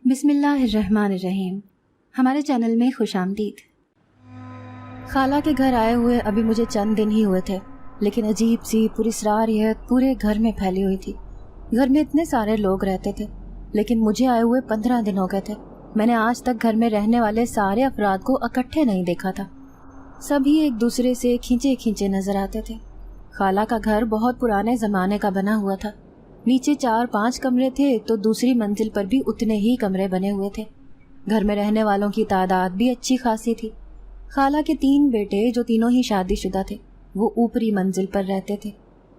بسم اللہ الرحمن الرحیم۔ ہمارے چینل میں خوش آمدید۔ خالہ کے گھر آئے ہوئے ابھی مجھے چند دن ہی ہوئے تھے، لیکن عجیب سی پراسراریت پورے گھر میں پھیلی ہوئی تھی۔ گھر میں اتنے سارے لوگ رہتے تھے، لیکن مجھے آئے ہوئے 15 دن ہو گئے تھے۔ میں نے آج تک گھر میں رہنے والے سارے افراد کو اکٹھے نہیں دیکھا تھا۔ سبھی ایک دوسرے سے کھینچے کھینچے نظر آتے تھے۔ خالہ کا گھر بہت پرانے زمانے کا بنا ہوا تھا۔ نیچے 4-5 کمرے تھے تو دوسری منزل پر بھی اتنے ہی کمرے بنے ہوئے تھے۔ گھر میں رہنے والوں کی تعداد بھی اچھی خاصی تھی۔ خالہ کے 3 بیٹے جو تینوں ہی شادی شدہ تھے وہ اوپری منزل پر رہتے تھے۔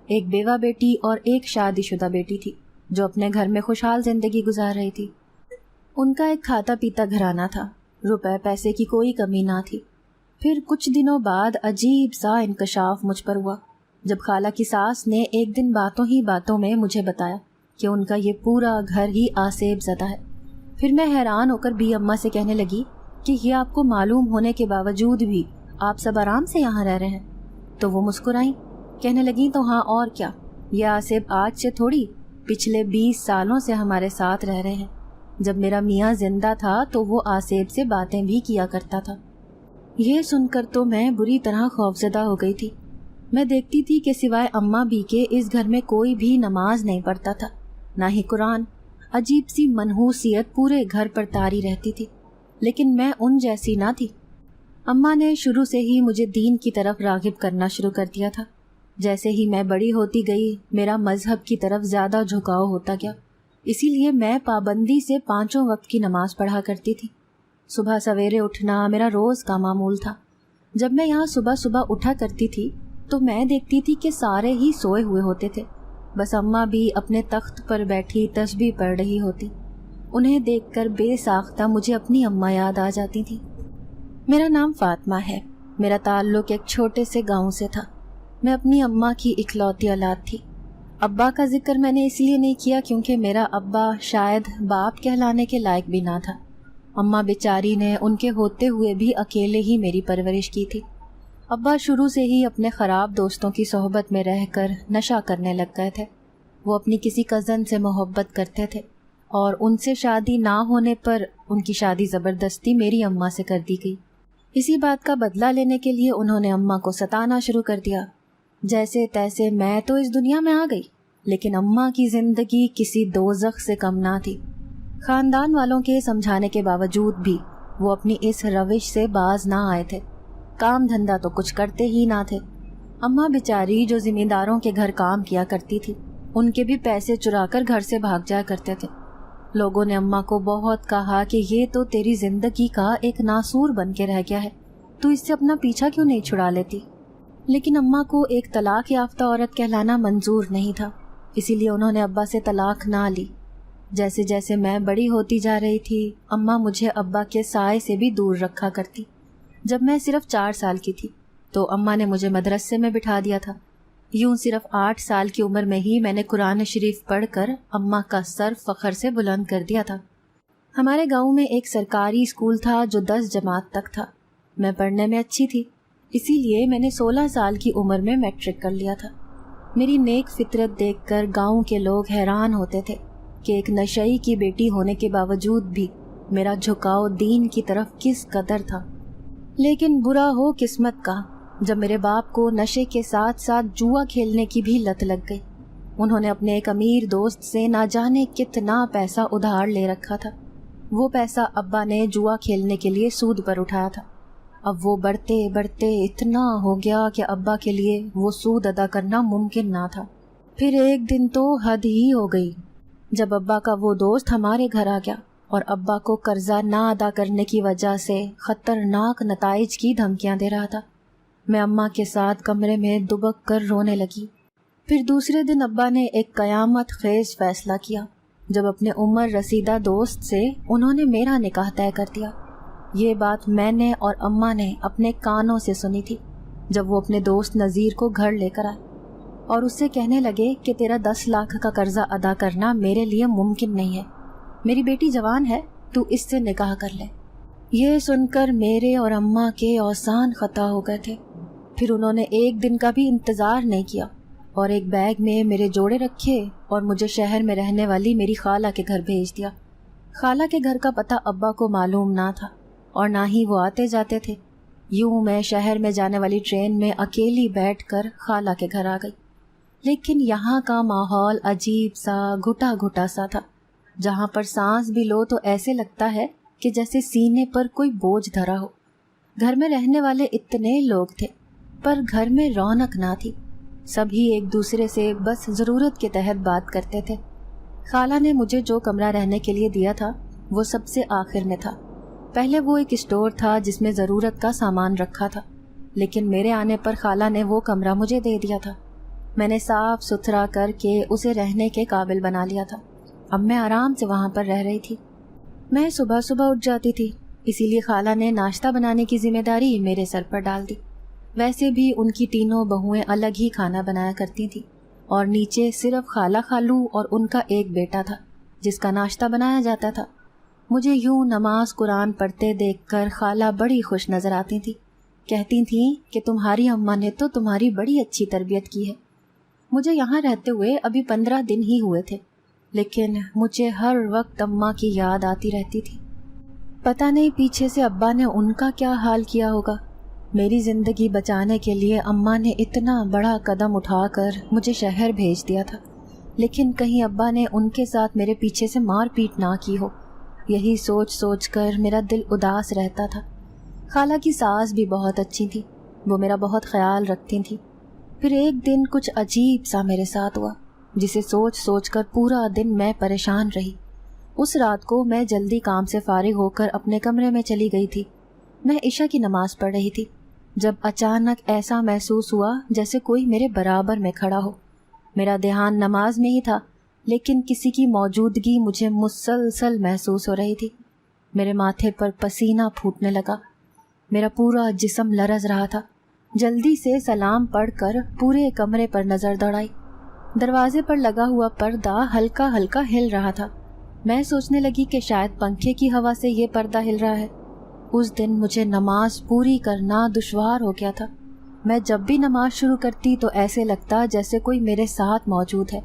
ایک بیوہ بیٹی اور ایک شادی شدہ بیٹی تھی جو اپنے گھر میں خوشحال زندگی گزار رہی تھی۔ ان کا ایک کھاتا پیتا گھرانہ تھا، روپے پیسے کی کوئی کمی نہ تھی۔ پھر کچھ دنوں بعد عجیب سا انکشاف مجھ پر ہوا جب خالہ کی ساس نے ایک دن باتوں ہی باتوں میں مجھے بتایا کہ ان کا یہ پورا گھر ہی آسیب زدہ ہے۔ پھر میں حیران ہو کر بھی اماں سے کہنے لگی کہ یہ آپ کو معلوم ہونے کے باوجود بھی آپ سب آرام سے یہاں رہ رہے ہیں؟ تو وہ مسکرائیں، کہنے لگیں تو ہاں اور کیا، یہ آسیب آج سے تھوڑی پچھلے 20 سالوں سے ہمارے ساتھ رہ رہے ہیں۔ جب میرا میاں زندہ تھا تو وہ آسیب سے باتیں بھی کیا کرتا تھا۔ یہ سن کر تو میں بری طرح خوفزدہ ہو گئی تھی۔ میں دیکھتی تھی کہ سوائے اماں بھی کے اس گھر میں کوئی بھی نماز نہیں پڑھتا تھا، نہ ہی قرآن۔ عجیب سی منحوسیت پورے گھر پر طاری رہتی تھی، لیکن میں ان جیسی نہ تھی۔ اماں نے شروع سے ہی مجھے دین کی طرف راغب کرنا شروع کر دیا تھا۔ جیسے ہی میں بڑی ہوتی گئی میرا مذہب کی طرف زیادہ جھکاؤ ہوتا گیا، اسی لیے میں پابندی سے 5 وقت کی نماز پڑھا کرتی تھی۔ صبح سویرے اٹھنا میرا روز کا معمول تھا۔ جب میں یہاں صبح صبح اٹھا کرتی تھی تو میں دیکھتی تھی کہ سارے ہی سوئے ہوئے ہوتے تھے، بس اماں بھی اپنے تخت پر بیٹھی تسبیح پڑھ رہی ہوتی۔ انہیں دیکھ کر بے ساختہ مجھے اپنی اماں یاد آ جاتی تھی۔ میرا نام فاطمہ ہے۔ میرا تعلق ایک چھوٹے سے گاؤں سے تھا۔ میں اپنی اماں کی اکلوتی اولاد تھی۔ ابا کا ذکر میں نے اس لیے نہیں کیا کیونکہ میرا ابا شاید باپ کہلانے کے لائق بھی نہ تھا۔ اماں بیچاری نے ان کے ہوتے ہوئے بھی اکیلے ہی میری پرورش کی تھی۔ ابا شروع سے ہی اپنے خراب دوستوں کی صحبت میں رہ کر نشہ کرنے لگ گئے تھے۔ وہ اپنی کسی کزن سے محبت کرتے تھے اور ان سے شادی نہ ہونے پر ان کی شادی زبردستی میری اماں سے کر دی گئی۔ اسی بات کا بدلہ لینے کے لیے انہوں نے اماں کو ستانا شروع کر دیا۔ جیسے تیسے میں تو اس دنیا میں آ گئی، لیکن اماں کی زندگی کسی دوزخ سے کم نہ تھی۔ خاندان والوں کے سمجھانے کے باوجود بھی وہ اپنی اس روش سے باز نہ آئے تھے۔ کام دھندا تو کچھ کرتے ہی نہ تھے۔ اماں بیچاری جو زمینداروں کے گھر کام کیا کرتی تھی، ان کے بھی پیسے چرا کر گھر سے بھاگ جایا کرتے تھے۔ لوگوں نے اماں کو بہت کہا کہ یہ تو تیری زندگی کا ایک ناسور بن کے رہ گیا ہے، تو اس سے اپنا پیچھا کیوں نہیں چھڑا لیتی؟ لیکن اماں کو ایک طلاق یافتہ عورت کہلانا منظور نہیں تھا، اسی لیے انہوں نے ابا سے طلاق نہ لی۔ جیسے جیسے میں بڑی ہوتی جا رہی تھی اماں مجھے ابا کے سائے سے بھی دور رکھا کرتی۔ جب میں صرف 4 سال کی تھی تو اماں نے مجھے مدرسے میں بٹھا دیا تھا۔ یوں صرف 8 سال کی عمر میں ہی میں نے قرآن شریف پڑھ کر اماں کا سر فخر سے بلند کر دیا تھا۔ ہمارے گاؤں میں ایک سرکاری اسکول تھا جو 10 جماعت تک تھا۔ میں پڑھنے میں اچھی تھی، اسی لیے میں نے 16 سال کی عمر میں میٹرک کر لیا تھا۔ میری نیک فطرت دیکھ کر گاؤں کے لوگ حیران ہوتے تھے کہ ایک نشئی کی بیٹی ہونے کے باوجود بھی میرا جھکاؤ دین کی طرف کس قدر تھا۔ لیکن برا ہو قسمت کا جب میرے باپ کو نشے کے ساتھ ساتھ جوا کھیلنے کی بھی لت لگ گئی۔ انہوں نے اپنے ایک امیر دوست سے نہ جانے کتنا پیسہ ادھار لے رکھا تھا۔ وہ پیسہ ابا نے جوا کھیلنے کے لیے سود پر اٹھایا تھا۔ اب وہ بڑھتے بڑھتے اتنا ہو گیا کہ ابا کے لیے وہ سود ادا کرنا ممکن نہ تھا۔ پھر ایک دن تو حد ہی ہو گئی جب ابا کا وہ دوست ہمارے گھر آ گیا اور ابا کو قرضہ نہ ادا کرنے کی وجہ سے خطرناک نتائج کی دھمکیاں دے رہا تھا۔ میں اماں کے ساتھ کمرے میں دبک کر رونے لگی۔ پھر دوسرے دن ابا نے ایک قیامت خیز فیصلہ کیا جب اپنے عمر رسیدہ دوست سے انہوں نے میرا نکاح طے کر دیا۔ یہ بات میں نے اور اماں نے اپنے کانوں سے سنی تھی جب وہ اپنے دوست نذیر کو گھر لے کر آئے اور اس سے کہنے لگے کہ تیرا 10 لاکھ کا قرضہ ادا کرنا میرے لیے ممکن نہیں ہے، میری بیٹی جوان ہے، تو اس سے نکاح کر لے۔ یہ سن کر میرے اور اماں کے اوزان خطا ہو گئے تھے۔ پھر انہوں نے ایک دن کا بھی انتظار نہیں کیا اور ایک بیگ میں میرے جوڑے رکھے اور مجھے شہر میں رہنے والی میری خالہ کے گھر بھیج دیا۔ خالہ کے گھر کا پتہ ابا کو معلوم نہ تھا اور نہ ہی وہ آتے جاتے تھے۔ یوں میں شہر میں جانے والی ٹرین میں اکیلی بیٹھ کر خالہ کے گھر آ گئی، لیکن یہاں کا ماحول عجیب سا گھٹا گھٹا سا تھا، جہاں پر سانس بھی لو تو ایسے لگتا ہے کہ جیسے سینے پر کوئی بوجھ دھرا ہو۔ گھر میں رہنے والے اتنے لوگ تھے پر گھر میں رونق نہ تھی، سبھی ایک دوسرے سے بس ضرورت کے تحت بات کرتے تھے۔ خالہ نے مجھے جو کمرہ رہنے کے لیے دیا تھا وہ سب سے آخر میں تھا۔ پہلے وہ ایک اسٹور تھا جس میں ضرورت کا سامان رکھا تھا، لیکن میرے آنے پر خالہ نے وہ کمرہ مجھے دے دیا تھا۔ میں نے صاف ستھرا کر کے اسے رہنے کے قابل بنا لیا تھا۔ اب میں آرام سے وہاں پر رہ رہی تھی۔ میں صبح صبح اٹھ جاتی تھی، اسی لیے خالہ نے ناشتہ بنانے کی ذمہ داری میرے سر پر ڈال دی۔ ویسے بھی ان کی تینوں بہویں الگ ہی کھانا بنایا کرتی تھیں اور نیچے صرف خالہ خالو اور ان کا ایک بیٹا تھا جس کا ناشتہ بنایا جاتا تھا۔ مجھے یوں نماز قرآن پڑھتے دیکھ کر خالہ بڑی خوش نظر آتی تھی، کہتی تھیں کہ تمہاری اماں نے تو تمہاری بڑی اچھی تربیت کی ہے۔ مجھے یہاں رہتے ہوئے ابھی 15 دن ہی ہوئے تھے، لیکن مجھے ہر وقت اماں کی یاد آتی رہتی تھی۔ پتہ نہیں پیچھے سے ابا نے ان کا کیا حال کیا ہوگا۔ میری زندگی بچانے کے لیے اماں نے اتنا بڑا قدم اٹھا کر مجھے شہر بھیج دیا تھا، لیکن کہیں ابا نے ان کے ساتھ میرے پیچھے سے مار پیٹ نہ کی ہو، یہی سوچ سوچ کر میرا دل اداس رہتا تھا۔ خالہ کی ساس بھی بہت اچھی تھی، وہ میرا بہت خیال رکھتی تھیں۔ پھر ایک دن کچھ عجیب سا میرے ساتھ ہوا جسے سوچ سوچ کر پورا دن میں پریشان رہی۔ اس رات کو میں جلدی کام سے فارغ ہو کر اپنے کمرے میں چلی گئی تھی۔ میں عشاء کی نماز پڑھ رہی تھی جب اچانک ایسا محسوس ہوا جیسے کوئی میرے برابر میں کھڑا ہو۔ میرا دھیان نماز میں ہی تھا، لیکن کسی کی موجودگی مجھے مسلسل محسوس ہو رہی تھی۔ میرے ماتھے پر پسینہ پھوٹنے لگا، میرا پورا جسم لرز رہا تھا۔ جلدی سے سلام پڑھ کر پورے کمرے پر نظر دوڑائی۔ دروازے پر لگا ہوا پردہ ہلکا ہلکا ہل رہا تھا۔ میں سوچنے لگی کہ شاید پنکھے کی ہوا سے یہ پردہ ہل رہا ہے۔ اس دن مجھے نماز پوری کرنا دشوار ہو گیا تھا۔ میں جب بھی نماز شروع کرتی تو ایسے لگتا جیسے کوئی میرے ساتھ موجود ہے،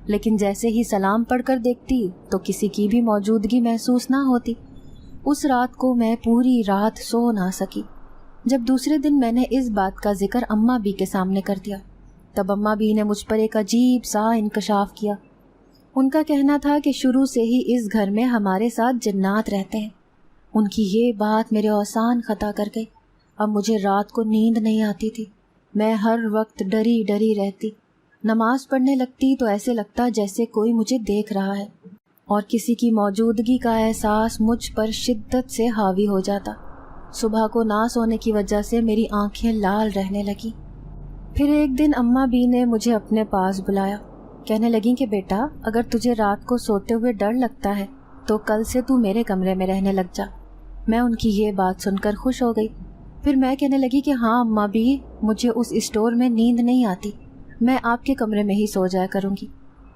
لیکن جیسے ہی سلام پڑھ کر دیکھتی تو کسی کی بھی موجودگی محسوس نہ ہوتی۔ اس رات کو میں پوری رات سو نہ سکی۔ جب دوسرے دن میں نے اس بات کا ذکر اماں بی کے سامنے کر دیا، تب اماں بی نے مجھ پر ایک عجیب سا انکشاف کیا۔ ان کا کہنا تھا کہ شروع سے ہی اس گھر میں ہمارے ساتھ جنات رہتے ہیں۔ ان کی یہ بات میرے اوسان خطا کر گئی۔ اب مجھے رات کو نیند نہیں آتی تھی، میں ہر وقت ڈری ڈری رہتی۔ نماز پڑھنے لگتی تو ایسے لگتا جیسے کوئی مجھے دیکھ رہا ہے، اور کسی کی موجودگی کا احساس مجھ پر شدت سے حاوی ہو جاتا۔ صبح کو نہ سونے کی وجہ سے میری آنکھیں لال رہنے لگیں۔ پھر ایک دن اماں بی نے مجھے اپنے پاس بلایا، کہنے لگیں کہ بیٹا، اگر تجھے رات کو سوتے ہوئے ڈر لگتا ہے تو کل سے تو میرے کمرے میں رہنے لگ جا۔ میں ان کی یہ بات سن کر خوش ہو گئی۔ پھر میں کہنے لگی کہ ہاں اماں بی، مجھے اس اسٹور میں نیند نہیں آتی، میں آپ کے کمرے میں ہی سو جایا کروں گی۔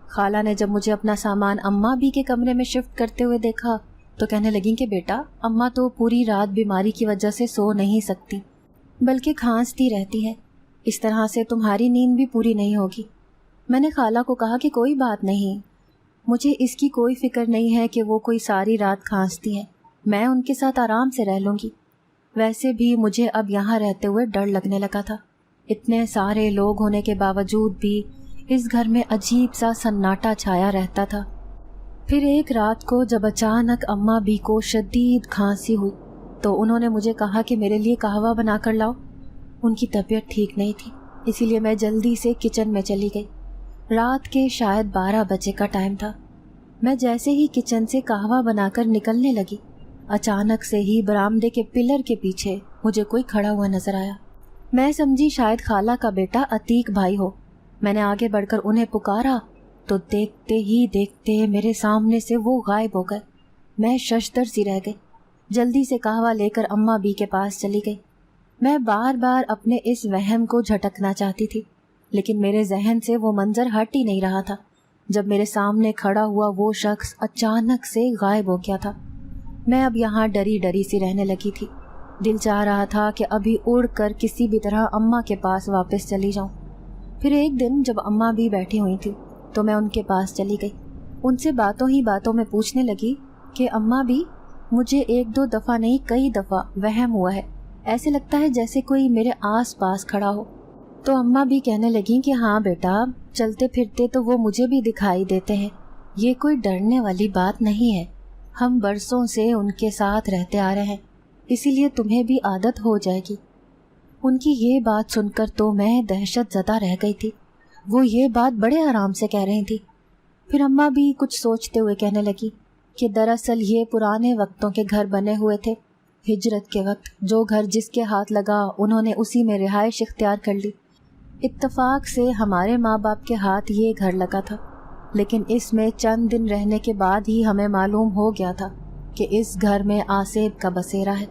خالہ نے جب مجھے اپنا سامان اماں بی کے کمرے میں شفٹ کرتے ہوئے دیکھا تو کہنے لگیں کہ بیٹا، اماں تو پوری رات بیماری کی وجہ سے سو نہیں سکتی، بلکہ کھانستی رہتی ہے، اس طرح سے تمہاری نیند بھی پوری نہیں ہوگی۔ میں نے خالہ کو کہا کہ کوئی بات نہیں، مجھے اس کی کوئی فکر نہیں ہے کہ وہ کوئی ساری رات کھانستی ہیں، میں ان کے ساتھ آرام سے رہ لوں گی۔ ویسے بھی مجھے اب یہاں رہتے ہوئے ڈر لگنے لگا تھا۔ اتنے سارے لوگ ہونے کے باوجود بھی اس گھر میں عجیب سا سناٹا چھایا رہتا تھا۔ پھر ایک رات کو جب اچانک اماں بی کو شدید کھانسی ہوئی تو انہوں نے مجھے کہا کہ میرے لیے قہوہ بنا کر لاؤ۔ ان کی طبیعت ٹھیک نہیں تھی، اسی لیے میں جلدی سے کچن میں چلی گئی۔ رات کے شاید 12 بجے کا ٹائم تھا۔ میں جیسے ہی کچن سے قہوہ بنا کر نکلنے لگی، اچانک سے ہی برآمدے کے پلر کے پیچھے مجھے کوئی کھڑا ہوا نظر آیا۔ میں سمجھی شاید خالہ کا بیٹا عتیق بھائی ہو۔ میں نے آگے بڑھ کر انہیں پکارا تو دیکھتے ہی دیکھتے میرے سامنے سے وہ غائب ہو گئے۔ میں ششدر سی رہ گئی۔ جلدی سے قہوہ لے کر اماں بی کے پاس چلی گئی۔ میں بار بار اپنے اس وہم کو جھٹکنا چاہتی تھی، لیکن میرے ذہن سے وہ منظر ہٹ ہی نہیں رہا تھا جب میرے سامنے کھڑا ہوا وہ شخص اچانک سے غائب ہو گیا تھا۔ میں اب یہاں ڈری ڈری سی رہنے لگی تھی۔ دل چاہ رہا تھا کہ ابھی اڑ کر کسی بھی طرح اماں کے پاس واپس چلی جاؤں۔ پھر ایک دن جب اماں بھی بیٹھی ہوئی تھی تو میں ان کے پاس چلی گئی۔ ان سے باتوں ہی باتوں میں پوچھنے لگی کہ اماں بھی مجھے 1-2 دفعہ نہیں کئی دفعہ وہم ہوا ہے، ایسے لگتا ہے جیسے کوئی میرے آس پاس کھڑا ہو۔ تو اماں بھی کہنے لگیں کہ ہاں بیٹا، چلتے پھرتے تو وہ مجھے بھی دکھائی دیتے ہیں، یہ کوئی ڈرنے والی بات نہیں ہے، ہم برسوں سے ان کے ساتھ رہتے آ رہے ہیں، اسی لیے تمہیں بھی عادت ہو جائے گی۔ ان کی یہ بات سن کر تو میں دہشت زدہ رہ گئی تھی، وہ یہ بات بڑے آرام سے کہہ رہی تھی۔ پھر اماں بھی کچھ سوچتے ہوئے کہنے لگی کہ دراصل یہ پرانے وقتوں کے گھر بنے ہوئے تھے، ہجرت کے وقت جو گھر جس کے ہاتھ لگا انہوں نے اسی میں رہائش اختیار کر لی۔ اتفاق سے ہمارے ماں باپ کے ہاتھ یہ گھر لگا تھا، لیکن اس میں چند دن رہنے کے بعد ہی ہمیں معلوم ہو گیا تھا کہ اس گھر میں آصیب کا بسیرا ہے۔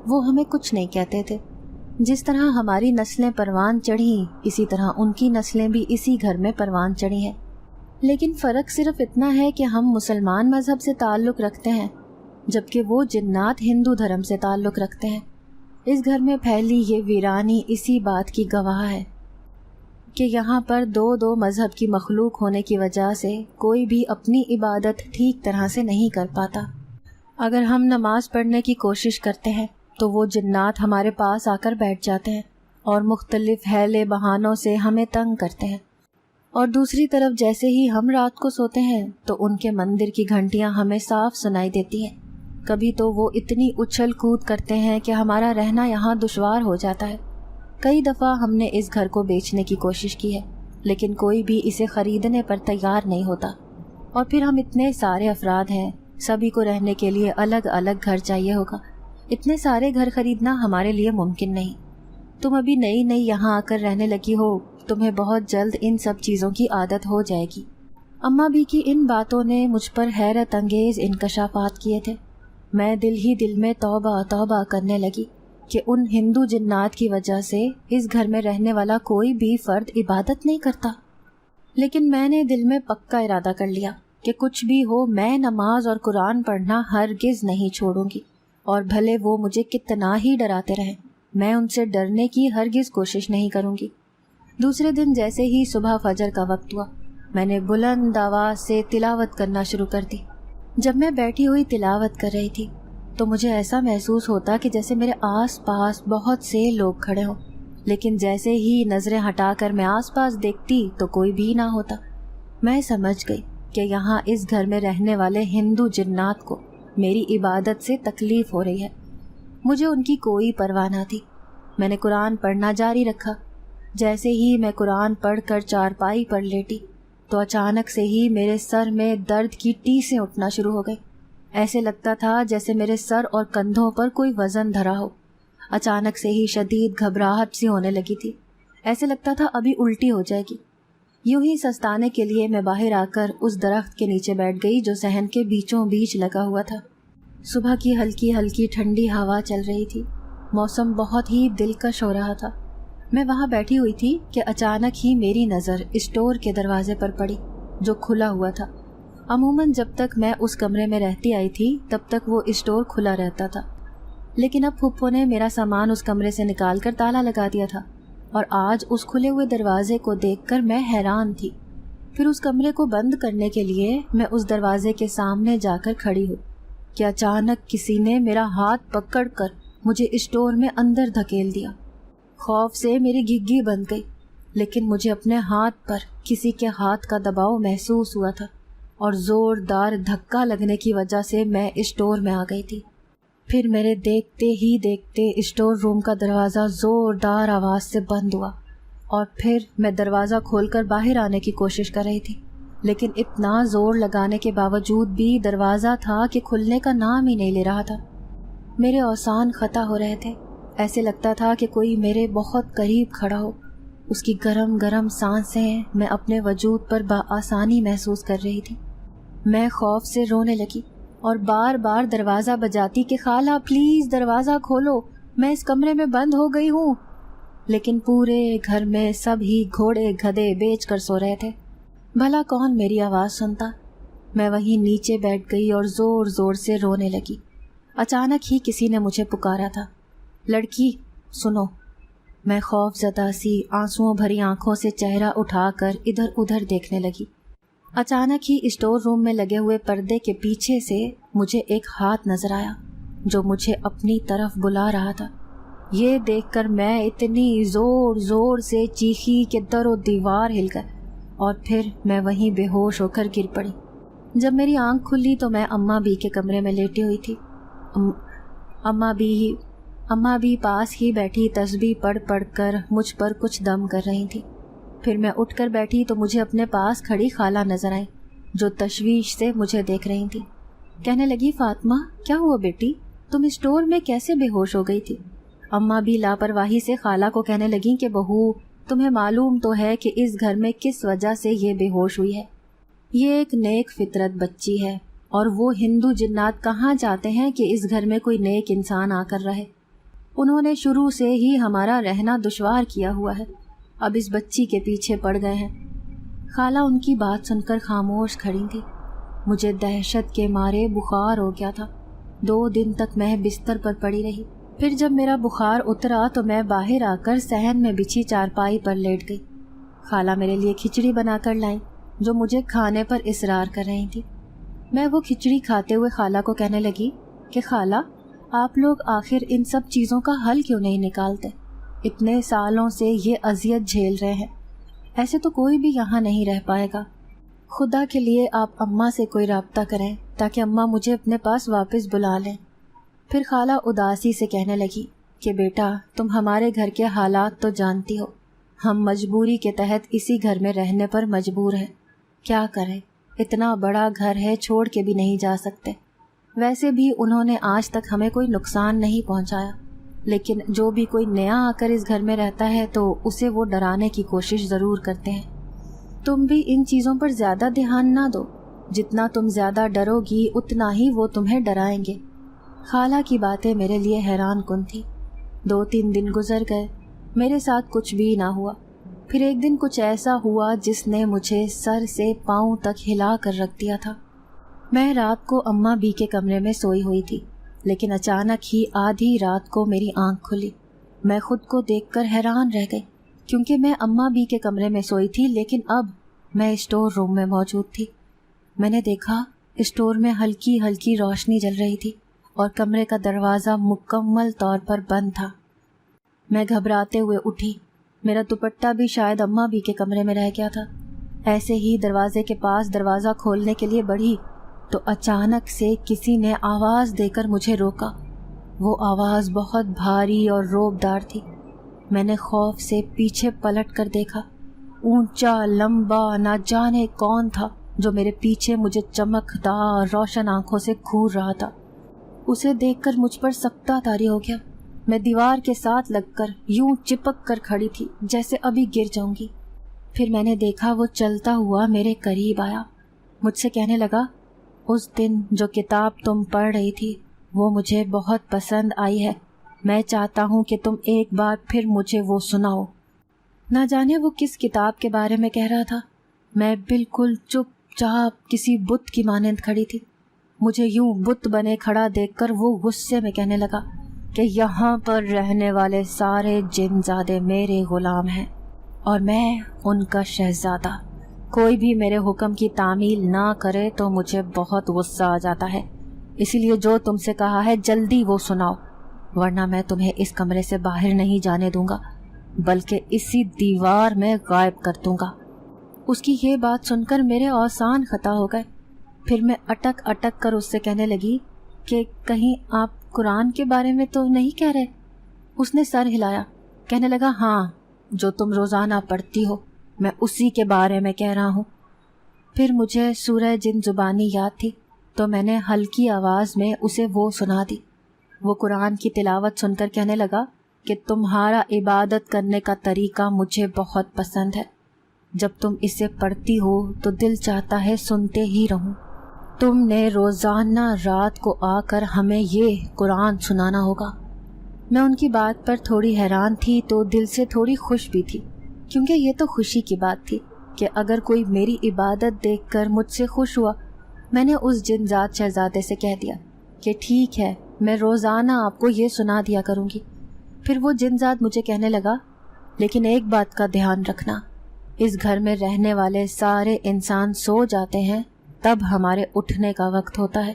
وہ ہمیں کچھ نہیں کہتے تھے، جس طرح ہماری نسلیں پروان چڑھیں اسی طرح ان کی نسلیں بھی اسی گھر میں پروان چڑھی ہیں، لیکن فرق صرف اتنا ہے کہ ہم مسلمان مذہب سے تعلق رکھتے ہیں جبکہ وہ جنات ہندو دھرم سے تعلق رکھتے ہیں۔ اس گھر میں پھیلی یہ ویرانی اسی بات کی گواہ ہے کہ یہاں پر دو مذہب کی مخلوق ہونے کی وجہ سے کوئی بھی اپنی عبادت ٹھیک طرح سے نہیں کر پاتا۔ اگر ہم نماز پڑھنے کی کوشش کرتے ہیں تو وہ جنات ہمارے پاس آ کر بیٹھ جاتے ہیں اور مختلف حیلے بہانوں سے ہمیں تنگ کرتے ہیں، اور دوسری طرف جیسے ہی ہم رات کو سوتے ہیں تو ان کے مندر کی گھنٹیاں ہمیں صاف سنائی دیتی ہیں۔ کبھی تو وہ اتنی اچھل کود کرتے ہیں کہ ہمارا رہنا یہاں دشوار ہو جاتا ہے۔ کئی دفعہ ہم نے اس گھر کو بیچنے کی کوشش کی ہے، لیکن کوئی بھی اسے خریدنے پر تیار نہیں ہوتا، اور پھر ہم اتنے سارے افراد ہیں، سبھی کو رہنے کے لیے الگ الگ گھر چاہیے ہوگا، اتنے سارے گھر خریدنا ہمارے لیے ممکن نہیں۔ تم ابھی نئی یہاں آ کر رہنے لگی ہو، تمہیں بہت جلد ان سب چیزوں کی عادت ہو جائے گی۔ اماں بھی کی ان باتوں نے مجھ پر حیرت انگیز انکشافات کیے تھے۔ میں دل ہی دل میں توبہ توبہ کرنے لگی کہ ان ہندو جنات کی وجہ سے اس گھر میں رہنے والا کوئی بھی فرد عبادت نہیں کرتا، لیکن میں نے دل میں پکا ارادہ کر لیا کہ کچھ بھی ہو میں نماز اور قرآن پڑھنا ہرگز نہیں چھوڑوں گی، اور بھلے وہ مجھے کتنا ہی ڈراتے رہیں میں ان سے ڈرنے کی ہرگز کوشش نہیں کروں گی۔ دوسرے دن جیسے ہی صبح فجر کا وقت ہوا، میں نے بلند آواز سے تلاوت کرنا شروع کر دی۔ جب میں بیٹھی ہوئی تلاوت کر رہی تھی تو مجھے ایسا محسوس ہوتا کہ جیسے میرے آس پاس بہت سے لوگ کھڑے ہوں، لیکن جیسے ہی نظریں ہٹا کر میں آس پاس دیکھتی تو کوئی بھی نہ ہوتا۔ میں سمجھ گئی کہ یہاں اس گھر میں رہنے والے ہندو جنات کو میری عبادت سے تکلیف ہو رہی ہے۔ مجھے ان کی کوئی پرواہ نہ تھی۔ میں نے قرآن پڑھنا جاری رکھا۔ جیسے ہی میں قرآن پڑھ کر چارپائی پر لیٹی تو اچانک سے ہی میرے سر میں درد کی ٹیسیں اٹھنا شروع ہو گئی۔ ایسے لگتا تھا جیسے میرے سر اور کندھوں پر کوئی وزن دھرا ہو۔ اچانک سے ہی شدید گھبراہٹ سی ہونے لگی تھی، ایسے لگتا تھا ابھی الٹی ہو جائے گی۔ یوں ہی سستانے کے لیے میں باہر آ کر اس درخت کے نیچے بیٹھ گئی جو صحن کے بیچوں بیچ لگا ہوا تھا۔ صبح کی ہلکی ہلکی ٹھنڈی ہوا چل رہی تھی، موسم بہت ہی دلکش ہو رہا تھا۔ میں وہاں بیٹھی ہوئی تھی کہ اچانک ہی میری نظر اسٹور کے دروازے پر پڑی جو کھلا ہوا تھا۔ عموماً جب تک میں اس کمرے میں رہتی آئی تھی تب تک وہ اسٹور کھلا رہتا تھا، لیکن اب پھپھو نے میرا سامان اس کمرے سے نکال کر تالا لگا دیا تھا، اور آج اس کھلے ہوئے دروازے کو دیکھ کر میں حیران تھی۔ پھر اس کمرے کو بند کرنے کے لیے میں اس دروازے کے سامنے جا کر کھڑی ہوئی کہ اچانک کسی نے میرا ہاتھ پکڑ کر مجھے اسٹور میں اندر دھکیل دیا۔ خوف سے میری گھگی بند گئی، لیکن مجھے اپنے ہاتھ پر کسی کے ہاتھ کا دباؤ محسوس ہوا تھا، اور زوردار دھکا لگنے کی وجہ سے میں اسٹور میں آ گئی تھی۔ پھر میرے دیکھتے ہی دیکھتے اسٹور روم کا دروازہ زوردار آواز سے بند ہوا، اور پھر میں دروازہ کھول کر باہر آنے کی کوشش کر رہی تھی، لیکن اتنا زور لگانے کے باوجود بھی دروازہ تھا کہ کھلنے کا نام ہی نہیں لے رہا تھا۔ میرے اوسان خطا ہو رہے تھے، ایسے لگتا تھا کہ کوئی میرے بہت قریب کھڑا ہو۔ اس کی گرم گرم سانسیں میں اپنے وجود پر بآسانی محسوس کر رہی تھی۔ میں خوف سے رونے لگی اور بار بار دروازہ بجاتی کہ خالہ پلیز دروازہ کھولو، میں اس کمرے میں بند ہو گئی ہوں، لیکن پورے گھر میں سب ہی گھوڑے گدھے بیچ کر سو رہے تھے۔ بھلا کون میری آواز سنتا؟ میں وہیں نیچے بیٹھ گئی اور زور زور سے رونے لگی۔ اچانک ہی کسی نے مجھے پکارا تھا، لڑکی سنو۔ میں خوف زدہ سی آنسوؤں بھری آنکھوں سے چہرہ اٹھا کر ادھر ادھر دیکھنے لگی۔ اچانک ہی اسٹور روم میں لگے ہوئے پردے کے پیچھے سے مجھے ایک ہاتھ نظر آیا جو مجھے اپنی طرف بلا رہا تھا۔ یہ دیکھ کر میں اتنی زور زور سے چیخی کہ در و دیوار ہل گئے اور پھر میں وہیں بے ہوش ہو کر گر پڑی۔ جب میری آنکھ کھلی تو میں اماں بھی کے کمرے میں لیٹی ہوئی تھی۔ اماں بھی پاس ہی بیٹھی تسبیح پڑھ پڑھ کر مجھ پر کچھ دم کر رہی تھی۔ پھر میں اٹھ کر بیٹھی تو مجھے اپنے پاس کھڑی خالہ نظر آئی جو تشویش سے مجھے دیکھ رہی تھی۔ کہنے لگی، فاطمہ کیا ہوا بیٹی، تم اسٹور میں کیسے بے ہوش ہو گئی تھی؟ اماں بھی لاپرواہی سے خالہ کو کہنے لگیں کہ بہو، تمہیں معلوم تو ہے کہ اس گھر میں کس وجہ سے یہ بے ہوش ہوئی ہے۔ یہ ایک نیک فطرت بچی ہے اور وہ ہندو جنات کہاں چاہتے ہیں کہ اس گھر میں کوئی نیک انسان آ کر رہے۔ انہوں نے شروع سے ہی ہمارا رہنا دشوار کیا ہوا ہے، اب اس بچی کے پیچھے پڑ گئے ہیں۔ خالہ ان کی بات سن کر خاموش کھڑی تھی۔ مجھے دہشت کے مارے بخار ہو گیا تھا۔ 2 دن تک میں بستر پر پڑی رہی۔ پھر جب میرا بخار اترا تو میں باہر آ کر صحن میں بچھی چارپائی پر لیٹ گئی۔ خالہ میرے لیے کھچڑی بنا کر لائیں جو مجھے کھانے پر اصرار کر رہی تھی۔ میں وہ کھچڑی کھاتے ہوئے خالہ کو کہنے لگی کہ خالہ، آپ لوگ آخر ان سب چیزوں کا حل کیوں نہیں نکالتے؟ اتنے سالوں سے یہ اذیت جھیل رہے ہیں، ایسے تو کوئی بھی یہاں نہیں رہ پائے گا۔ خدا کے لیے آپ اماں سے کوئی رابطہ کریں تاکہ اماں مجھے اپنے پاس واپس بلا لیں۔ پھر خالہ اداسی سے کہنے لگی کہ بیٹا، تم ہمارے گھر کے حالات تو جانتی ہو، ہم مجبوری کے تحت اسی گھر میں رہنے پر مجبور ہیں۔ کیا کریں، اتنا بڑا گھر ہے، چھوڑ کے بھی نہیں جا سکتے۔ ویسے بھی انہوں نے آج تک ہمیں کوئی نقصان نہیں پہنچایا، لیکن جو بھی کوئی نیا آ کر اس گھر میں رہتا ہے تو اسے وہ ڈرانے کی کوشش ضرور کرتے ہیں۔ تم بھی ان چیزوں پر زیادہ دھیان نہ دو، جتنا تم زیادہ ڈرو گی اتنا ہی وہ تمہیں ڈرائیں گے۔ خالہ کی باتیں میرے لیے حیران کن تھی۔ 2-3 دن گزر گئے، میرے ساتھ کچھ بھی نہ ہوا۔ پھر ایک دن کچھ ایسا ہوا جس نے مجھے سر سے پاؤں تک ہلا کر رکھ دیا تھا۔ میں رات کو اماں بی کے کمرے میں سوئی ہوئی تھی، لیکن اچانک ہی آدھی رات کو میری آنکھ کھلی۔ میں خود کو دیکھ کر حیران رہ گئی، کیونکہ میں اماں بی کے کمرے میں سوئی تھی لیکن اب میں اسٹور روم میں موجود تھی۔ میں نے دیکھا اسٹور میں ہلکی ہلکی روشنی جل رہی تھی اور کمرے کا دروازہ مکمل طور پر بند تھا۔ میں گھبراتے ہوئے اٹھی، میرا دوپٹہ بھی شاید اماں بی کے کمرے میں رہ گیا تھا۔ ایسے ہی دروازے کے پاس دروازہ کھولنے کے لیے بڑھی تو اچانک سے کسی نے آواز دے کر مجھے روکا۔ وہ آواز بہت بھاری اور روبدار تھی۔ میں نے خوف سے پیچھے پلٹ کر دیکھا۔ اونچا لمبا نہ جانے کون تھا جو میرے پیچھے مجھے چمکدار روشن آنکھوں سے گھور رہا تھا۔ اسے دیکھ کر مجھ پر سکتہ طاری ہو گیا۔ میں دیوار کے ساتھ لگ کر یوں چپک کر کھڑی تھی جیسے ابھی گر جاؤں گی۔ پھر میں نے دیکھا وہ چلتا ہوا میرے قریب آیا، مجھ سے کہنے لگا، اس دن جو کتاب تم پڑھ رہی تھی وہ مجھے بہت پسند آئی ہے، میں چاہتا ہوں کہ تم ایک بار پھر مجھے وہ سناؤ۔ نہ جانے وہ کس کتاب کے بارے میں کہہ رہا تھا۔ میں بالکل چپ چاپ کسی بت کی مانند کھڑی تھی۔ مجھے یوں بت بنے کھڑا دیکھ کر وہ غصے میں کہنے لگا کہ یہاں پر رہنے والے سارے جن زادے میرے غلام ہیں اور میں ان کا شہزادہ۔ کوئی بھی میرے حکم کی تعمیل نہ کرے تو مجھے بہت غصہ آ جاتا ہے، اسی لیے جو تم سے کہا ہے جلدی وہ سناؤ، ورنہ میں تمہیں اس کمرے سے باہر نہیں جانے دوں گا بلکہ اسی دیوار میں غائب کر دوں گا۔ اس کی یہ بات سن کر میرے اوسان خطا ہو گئے۔ پھر میں اٹک اٹک کر اس سے کہنے لگی کہ کہیں آپ قرآن کے بارے میں تو نہیں کہہ رہے؟ اس نے سر ہلایا، کہنے لگا، ہاں، جو تم روزانہ پڑھتی ہو میں اسی کے بارے میں کہہ رہا ہوں۔ پھر مجھے سورہ جن زبانی یاد تھی تو میں نے ہلکی آواز میں اسے وہ سنا دی۔ وہ قرآن کی تلاوت سن کر کہنے لگا کہ تمہارا عبادت کرنے کا طریقہ مجھے بہت پسند ہے، جب تم اسے پڑھتی ہو تو دل چاہتا ہے سنتے ہی رہوں۔ تم نے روزانہ رات کو آ کر ہمیں یہ قرآن سنانا ہوگا۔ میں ان کی بات پر تھوڑی حیران تھی تو دل سے تھوڑی خوش بھی تھی، کیونکہ یہ تو خوشی کی بات تھی کہ اگر کوئی میری عبادت دیکھ کر مجھ سے خوش ہوا۔ میں نے اس جنزاد شہزادے سے کہہ دیا کہ ٹھیک ہے، میں روزانہ آپ کو یہ سنا دیا کروں گی۔ پھر وہ جنزاد مجھے کہنے لگا، لیکن ایک بات کا دھیان رکھنا، اس گھر میں رہنے والے سارے انسان سو جاتے ہیں تب ہمارے اٹھنے کا وقت ہوتا ہے،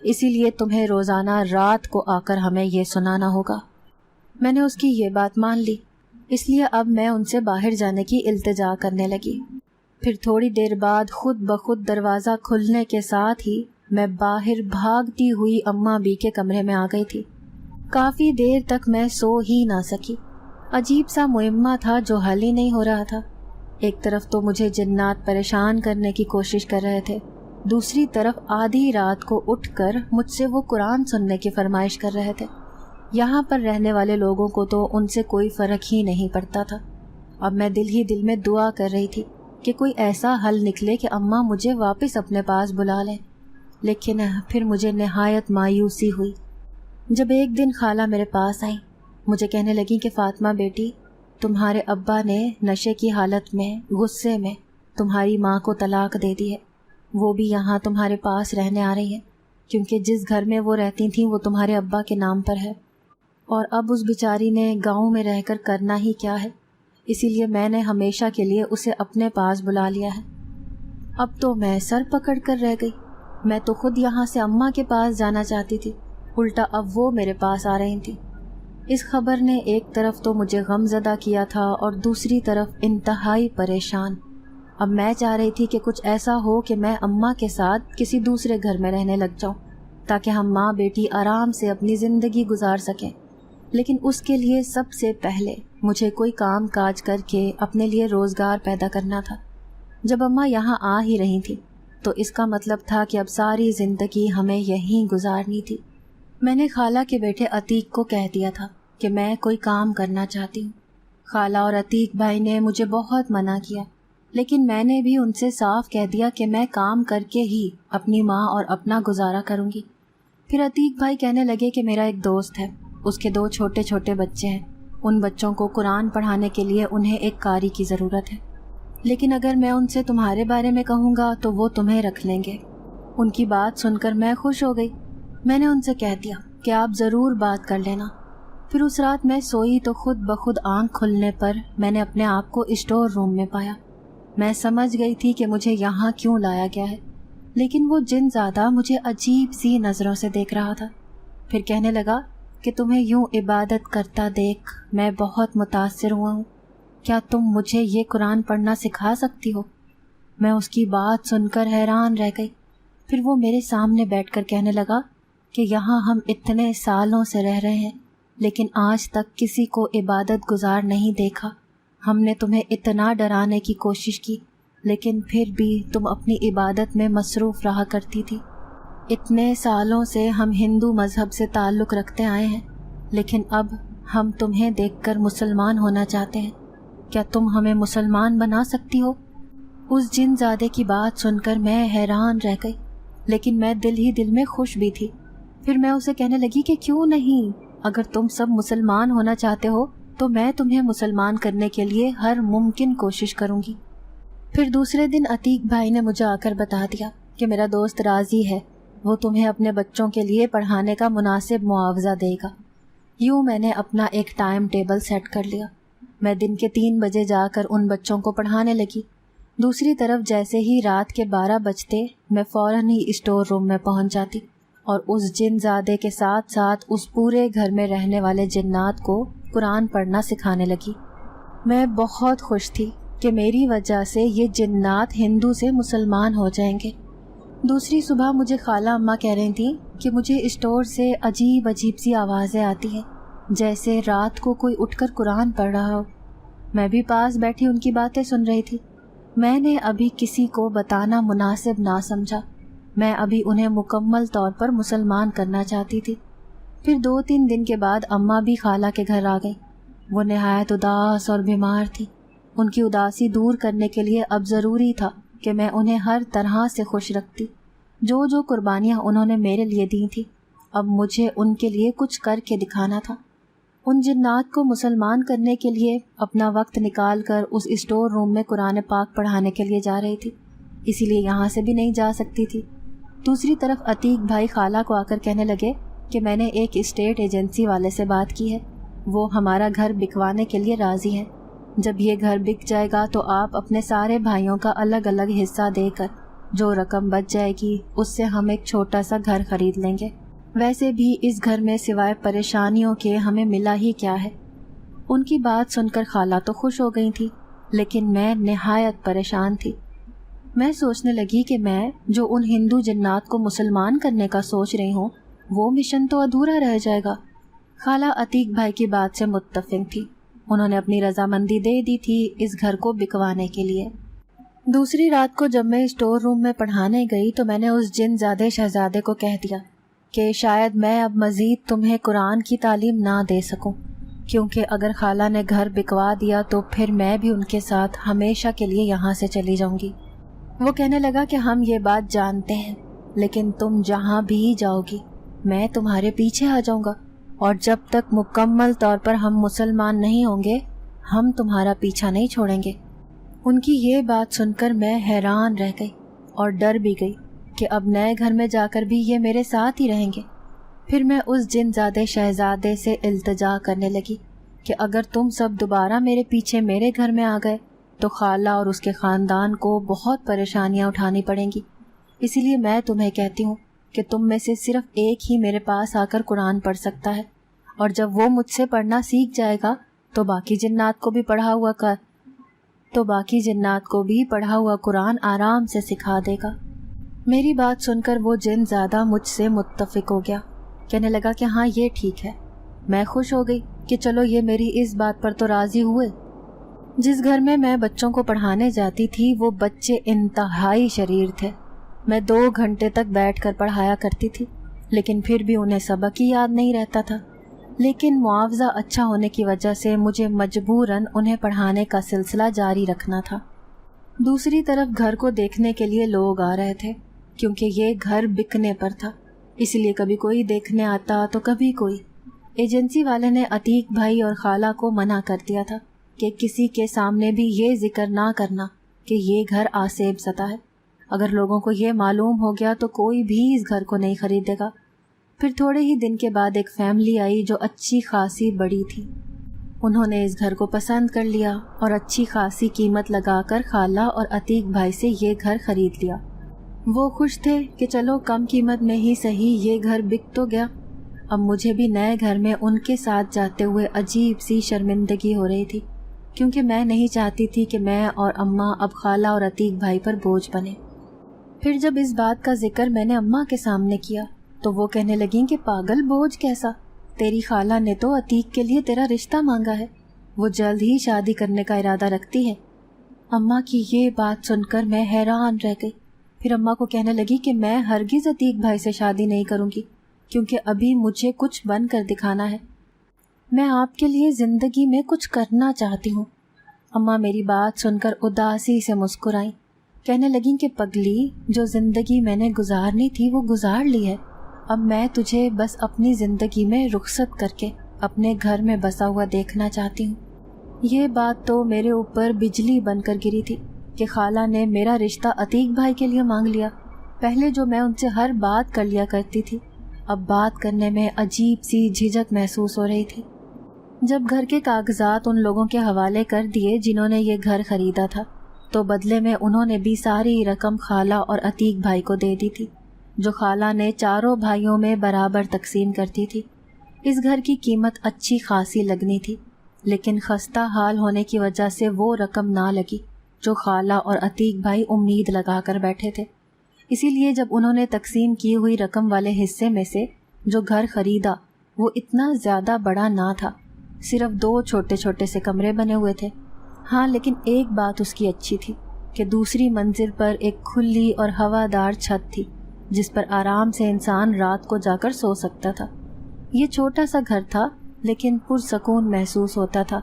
اسی لیے تمہیں روزانہ رات کو آ کر ہمیں یہ سنانا ہوگا۔ میں نے اس کی یہ بات مان لی، اس لیے اب میں ان سے باہر جانے کی التجا کرنے لگی۔ پھر تھوڑی دیر بعد خود بخود دروازہ کھلنے کے ساتھ ہی میں باہر بھاگتی ہوئی اماں بی کے کمرے میں آ گئی تھی۔ کافی دیر تک میں سو ہی نہ سکی۔ عجیب سا معمہ تھا جو حل ہی نہیں ہو رہا تھا۔ ایک طرف تو مجھے جنات پریشان کرنے کی کوشش کر رہے تھے، دوسری طرف آدھی رات کو اٹھ کر مجھ سے وہ قرآن سننے کی فرمائش کر رہے تھے۔ یہاں پر رہنے والے لوگوں کو تو ان سے کوئی فرق ہی نہیں پڑتا تھا۔ اب میں دل ہی دل میں دعا کر رہی تھی کہ کوئی ایسا حل نکلے کہ اماں مجھے واپس اپنے پاس بلا لیں، لیکن پھر مجھے نہایت مایوسی ہوئی جب ایک دن خالہ میرے پاس آئیں۔ مجھے کہنے لگیں کہ فاطمہ بیٹی، تمہارے ابا نے نشے کی حالت میں غصے میں تمہاری ماں کو طلاق دے دی ہے، وہ بھی یہاں تمہارے پاس رہنے آ رہی ہے، کیونکہ جس گھر میں وہ رہتی تھیں وہ تمہارے ابا کے نام پر ہے، اور اب اس بیچاری نے گاؤں میں رہ کر کرنا ہی کیا ہے، اسی لیے میں نے ہمیشہ کے لیے اسے اپنے پاس بلا لیا ہے۔ اب تو میں سر پکڑ کر رہ گئی۔ میں تو خود یہاں سے اماں کے پاس جانا چاہتی تھی، الٹا اب وہ میرے پاس آ رہی تھی۔ اس خبر نے ایک طرف تو مجھے غم زدہ کیا تھا اور دوسری طرف انتہائی پریشان۔ اب میں چاہ رہی تھی کہ کچھ ایسا ہو کہ میں اماں کے ساتھ کسی دوسرے گھر میں رہنے لگ جاؤں تاکہ ہم ماں بیٹی آرام سے اپنی زندگی گزار سکیں، لیکن اس کے لیے سب سے پہلے مجھے کوئی کام کاج کر کے اپنے لیے روزگار پیدا کرنا تھا۔ جب اماں یہاں آ ہی رہی تھی تو اس کا مطلب تھا کہ اب ساری زندگی ہمیں یہیں گزارنی تھی۔ میں نے خالہ کے بیٹے عتیق کو کہہ دیا تھا کہ میں کوئی کام کرنا چاہتی ہوں۔ خالہ اور عتیق بھائی نے مجھے بہت منع کیا، لیکن میں نے بھی ان سے صاف کہہ دیا کہ میں کام کر کے ہی اپنی ماں اور اپنا گزارا کروں گی۔ پھر عتیق بھائی کہنے لگے کہ میرا ایک دوست ہے، اس کے 2 چھوٹے چھوٹے بچے ہیں، ان بچوں کو قرآن پڑھانے کے لیے انہیں ایک قاری کی ضرورت ہے، لیکن اگر میں ان سے تمہارے بارے میں کہوں گا تو وہ تمہیں رکھ لیں گے۔ ان کی بات سن کر میں خوش ہو گئی۔ میں نے ان سے کہہ دیا کہ آپ ضرور بات کر لینا۔ پھر اس رات میں سوئی تو خود بخود آنکھ کھلنے پر میں نے اپنے آپ کو اسٹور روم میں پایا۔ میں سمجھ گئی تھی کہ مجھے یہاں کیوں لایا گیا ہے، لیکن وہ جن زیادہ مجھے عجیب سی نظروں سے دیکھ رہا تھا۔ پھر کہنے لگا کہ تمہیں یوں عبادت کرتا دیکھ میں بہت متاثر ہوا ہوں، کیا تم مجھے یہ قرآن پڑھنا سکھا سکتی ہو؟ میں اس کی بات سن کر حیران رہ گئی۔ پھر وہ میرے سامنے بیٹھ کر کہنے لگا کہ یہاں ہم اتنے سالوں سے رہ رہے ہیں لیکن آج تک کسی کو عبادت گزار نہیں دیکھا۔ ہم نے تمہیں اتنا ڈرانے کی کوشش کی لیکن پھر بھی تم اپنی عبادت میں مصروف رہا کرتی تھی۔ اتنے سالوں سے ہم ہندو مذہب سے تعلق رکھتے آئے ہیں، لیکن اب ہم تمہیں دیکھ کر مسلمان ہونا چاہتے ہیں، کیا تم ہمیں مسلمان بنا سکتی ہو؟ اس جن زادے کی بات سن کر میں حیران رہ گئی، لیکن میں دل ہی دل میں خوش بھی تھی۔ پھر میں اسے کہنے لگی کہ کیوں نہیں، اگر تم سب مسلمان ہونا چاہتے ہو تو میں تمہیں مسلمان کرنے کے لیے ہر ممکن کوشش کروں گی۔ پھر دوسرے دن عتیق بھائی نے مجھے آ کر بتا دیا کہ میرا دوست راضی ہے، وہ تمہیں اپنے بچوں کے لیے پڑھانے کا مناسب معاوضہ دے گا۔ یوں میں نے اپنا ایک ٹائم ٹیبل سیٹ کر لیا۔ میں دن کے 3 بجے جا کر ان بچوں کو پڑھانے لگی۔ دوسری طرف جیسے ہی رات کے 12 بجتے میں فوراً ہی اسٹور روم میں پہنچ جاتی اور اس جن زادے کے ساتھ ساتھ اس پورے گھر میں رہنے والے جنات کو قرآن پڑھنا سکھانے لگی۔ میں بہت خوش تھی کہ میری وجہ سے یہ جنات ہندو سے مسلمان ہو جائیں گے۔ دوسری صبح مجھے خالہ اماں کہہ رہی تھیں کہ مجھے اسٹور سے عجیب سی آوازیں آتی ہیں، جیسے رات کو کوئی اٹھ کر قرآن پڑھ رہا ہو۔ میں بھی پاس بیٹھی ان کی باتیں سن رہی تھی۔ میں نے ابھی کسی کو بتانا مناسب نہ سمجھا، میں ابھی انہیں مکمل طور پر مسلمان کرنا چاہتی تھی۔ پھر 2-3 دن کے بعد اماں بھی خالہ کے گھر آ گئی۔ وہ نہایت اداس اور بیمار تھی۔ ان کی اداسی دور کرنے کے لیے اب ضروری تھا کہ میں انہیں ہر طرح سے خوش رکھتی۔ جو جو قربانیاں انہوں نے میرے لیے دی تھیں، اب مجھے ان کے لیے کچھ کر کے دکھانا تھا۔ ان جنات کو مسلمان کرنے کے لیے اپنا وقت نکال کر اس اسٹور روم میں قرآن پاک پڑھانے کے لیے جا رہی تھی، اسی لیے یہاں سے بھی نہیں جا سکتی تھی۔ دوسری طرف عتیق بھائی خالہ کو آ کر کہنے لگے کہ میں نے ایک اسٹیٹ ایجنسی والے سے بات کی ہے، وہ ہمارا گھر بکوانے کے لیے راضی ہے۔ جب یہ گھر بک جائے گا تو آپ اپنے سارے بھائیوں کا الگ الگ حصہ دے کر جو رقم بچ جائے گی اس سے ہم ایک چھوٹا سا گھر خرید لیں گے۔ ویسے بھی اس گھر میں سوائے پریشانیوں کے ہمیں ملا ہی کیا ہے۔ ان کی بات سن کر خالہ تو خوش ہو گئی تھی، لیکن میں نہایت پریشان تھی۔ میں سوچنے لگی کہ میں جو ان ہندو جنات کو مسلمان کرنے کا سوچ رہی ہوں وہ مشن تو ادھورا رہ جائے گا۔ خالہ عتیق بھائی کی بات سے متفق تھی، انہوں نے اپنی رضامندی دے دی تھی اس گھر کو بکوانے کے لیے۔ دوسری رات کو جب میں اسٹور روم میں پڑھانے گئی تو میں نے اس جن زادے شہزادے کو کہہ دیا کہ شاید میں اب مزید تمہیں قرآن کی تعلیم نہ دے سکوں، کیونکہ اگر خالہ نے گھر بکوا دیا تو پھر میں بھی ان کے ساتھ ہمیشہ کے لیے یہاں سے چلی جاؤں گی۔ وہ کہنے لگا کہ ہم یہ بات جانتے ہیں، لیکن تم جہاں بھی جاؤ گی میں تمہارے پیچھے آ جاؤں گا، اور جب تک مکمل طور پر ہم مسلمان نہیں ہوں گے ہم تمہارا پیچھا نہیں چھوڑیں گے۔ ان کی یہ بات سن کر میں حیران رہ گئی اور ڈر بھی گئی کہ اب نئے گھر میں جا کر بھی یہ میرے ساتھ ہی رہیں گے۔ پھر میں اس جن زادے شہزادے سے التجا کرنے لگی کہ اگر تم سب دوبارہ میرے پیچھے میرے گھر میں آ گئے تو خالہ اور اس کے خاندان کو بہت پریشانیاں اٹھانی پڑیں گی، اسی لیے میں تمہیں کہتی ہوں کہ تم میں سے صرف ایک ہی میرے پاس آ کر قرآن پڑھ سکتا ہے، اور جب وہ مجھ سے پڑھنا سیکھ جائے گا تو باقی جنات کو بھی پڑھا ہوا قرآن آرام سے سکھا دے گا۔ میری بات سن کر وہ جن زیادہ مجھ سے متفق ہو گیا، کہنے لگا کہ ہاں یہ ٹھیک ہے۔ میں خوش ہو گئی کہ چلو یہ میری اس بات پر تو راضی ہوئے۔ جس گھر میں میں بچوں کو پڑھانے جاتی تھی وہ بچے انتہائی شریر تھے۔ میں 2 گھنٹے تک بیٹھ کر پڑھایا کرتی تھی، لیکن پھر بھی انہیں سبق ہی یاد نہیں رہتا تھا۔ لیکن معاوضہ اچھا ہونے کی وجہ سے مجھے مجبوراً انہیں پڑھانے کا سلسلہ جاری رکھنا تھا۔ دوسری طرف گھر کو دیکھنے کے لیے لوگ آ رہے تھے، کیونکہ یہ گھر بکنے پر تھا، اس لیے کبھی کوئی دیکھنے آتا تو کبھی کوئی۔ ایجنسی والے نے عتیق بھائی اور خالہ کو منع کر دیا تھا کہ کسی کے سامنے بھی یہ ذکر نہ کرنا کہ یہ گھر آسیب زدہ ہے۔ اگر لوگوں کو یہ معلوم ہو گیا تو کوئی بھی اس گھر کو نہیں خریدے گا۔ پھر تھوڑے ہی دن کے بعد ایک فیملی آئی جو اچھی خاصی بڑی تھی۔ انہوں نے اس گھر کو پسند کر لیا اور اچھی خاصی قیمت لگا کر خالہ اور عتیق بھائی سے یہ گھر خرید لیا۔ وہ خوش تھے کہ چلو کم قیمت میں ہی صحیح یہ گھر بک تو گیا۔ اب مجھے بھی نئے گھر میں ان کے ساتھ جاتے ہوئے عجیب سی شرمندگی ہو رہی تھی، کیونکہ میں نہیں چاہتی تھی کہ میں اور اماں اب خالہ اور عتیق بھائی پر بوجھ بنے۔ پھر جب اس بات کا ذکر میں نے اماں کے سامنے کیا تو وہ کہنے لگیں کہ پاگل بوجھ کیسا، تیری خالہ نے تو عتیق کے لیے تیرا رشتہ مانگا ہے، وہ جلد ہی شادی کرنے کا ارادہ رکھتی ہے۔ اماں کی یہ بات سن کر میں حیران رہ گئی۔ پھر اماں کو کہنے لگی کہ میں ہرگز عتیق بھائی سے شادی نہیں کروں گی، کیونکہ ابھی مجھے کچھ بن کر دکھانا ہے، میں آپ کے لیے زندگی میں کچھ کرنا چاہتی ہوں۔ اماں میری بات سن کر اداسی سے مسکرائیں، کہنے لگیں کہ پگلی، جو زندگی میں نے گزارنی تھی وہ گزار لی ہے، اب میں تجھے بس اپنی زندگی میں رخصت کر کے اپنے گھر میں بسا ہوا دیکھنا چاہتی ہوں۔ یہ بات تو میرے اوپر بجلی بن کر گری تھی کہ خالہ نے میرا رشتہ عتیق بھائی کے لیے مانگ لیا۔ پہلے جو میں ان سے ہر بات کر لیا کرتی تھی، اب بات کرنے میں عجیب سی جھجک محسوس ہو رہی تھی۔ جب گھر کے کاغذات ان لوگوں کے حوالے کر دیے جنہوں نے یہ گھر خریدا تھا، تو بدلے میں انہوں نے بھی ساری رقم خالہ اور عتیق بھائی کو دے دی تھی، جو خالہ نے چاروں بھائیوں میں برابر تقسیم کرتی تھی۔ اس گھر کی قیمت اچھی خاصی لگنی تھی، لیکن خستہ حال ہونے کی وجہ سے وہ رقم نہ لگی جو خالہ اور عتیق بھائی امید لگا کر بیٹھے تھے۔ اسی لیے جب انہوں نے تقسیم کی ہوئی رقم والے حصے میں سے جو گھر خریدا وہ اتنا زیادہ بڑا نہ تھا، صرف 2 چھوٹے چھوٹے سے کمرے بنے ہوئے تھے۔ ہاں، لیکن ایک بات اس کی اچھی تھی کہ دوسری منزل پر ایک کھلی اور ہوادار چھت تھی جس پر آرام سے انسان رات کو جا کر سو سکتا تھا۔ یہ چھوٹا سا گھر تھا لیکن پرسکون محسوس ہوتا تھا۔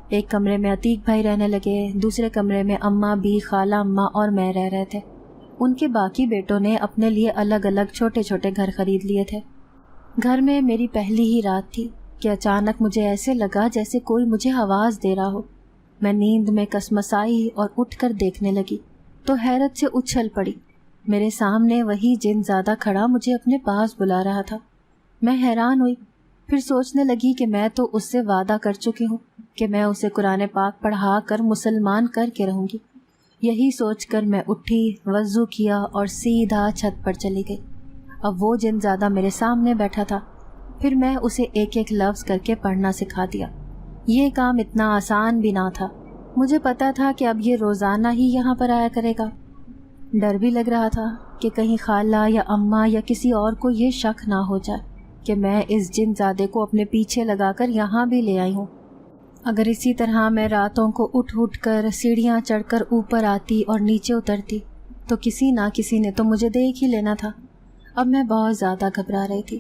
ایک کمرے میں عتیق بھائی رہنے لگے، دوسرے کمرے میں اماں بھی، خالہ اماں اور میں رہ رہے تھے۔ ان کے باقی بیٹوں نے اپنے لیے الگ الگ چھوٹے چھوٹے گھر خرید لیے تھے۔ گھر میں میری پہلی ہی رات تھی کہ اچانک مجھے ایسے لگا جیسے کوئی مجھے آواز دے رہا ہو۔ میں نیند میں کسمسائی اور اٹھ کر دیکھنے لگی تو حیرت سے اچھل پڑی۔ میرے سامنے وہی جن زادہ کھڑا مجھے اپنے پاس بلا رہا تھا۔ میں حیران ہوئی، پھر سوچنے لگی کہ میں تو اس سے وعدہ کر چکی ہوں کہ میں اسے قرآن پاک پڑھا کر مسلمان کر کے رہوں گی۔ یہی سوچ کر میں اٹھی، وضو کیا اور سیدھا چھت پر چلی گئی۔ اب وہ جن زیادہ میرے سامنے بیٹھا تھا، پھر میں اسے ایک ایک لفظ کر کے پڑھنا سکھا دیا۔ یہ کام اتنا آسان بھی نہ تھا۔ مجھے پتا تھا کہ اب یہ روزانہ ہی یہاں پر آیا کرے گا۔ ڈر بھی لگ رہا تھا کہ کہیں خالہ یا اماں یا کسی اور کو یہ شک نہ ہو جائے کہ میں اس جن زادے کو اپنے پیچھے لگا کر یہاں بھی لے آئی ہوں۔ اگر اسی طرح میں راتوں کو اٹھ کر سیڑھیاں چڑھ کر اوپر آتی اور نیچے اترتی تو کسی نہ کسی نے تو مجھے دیکھ ہی لینا تھا۔ اب میں بہت زیادہ گھبرا رہی تھی۔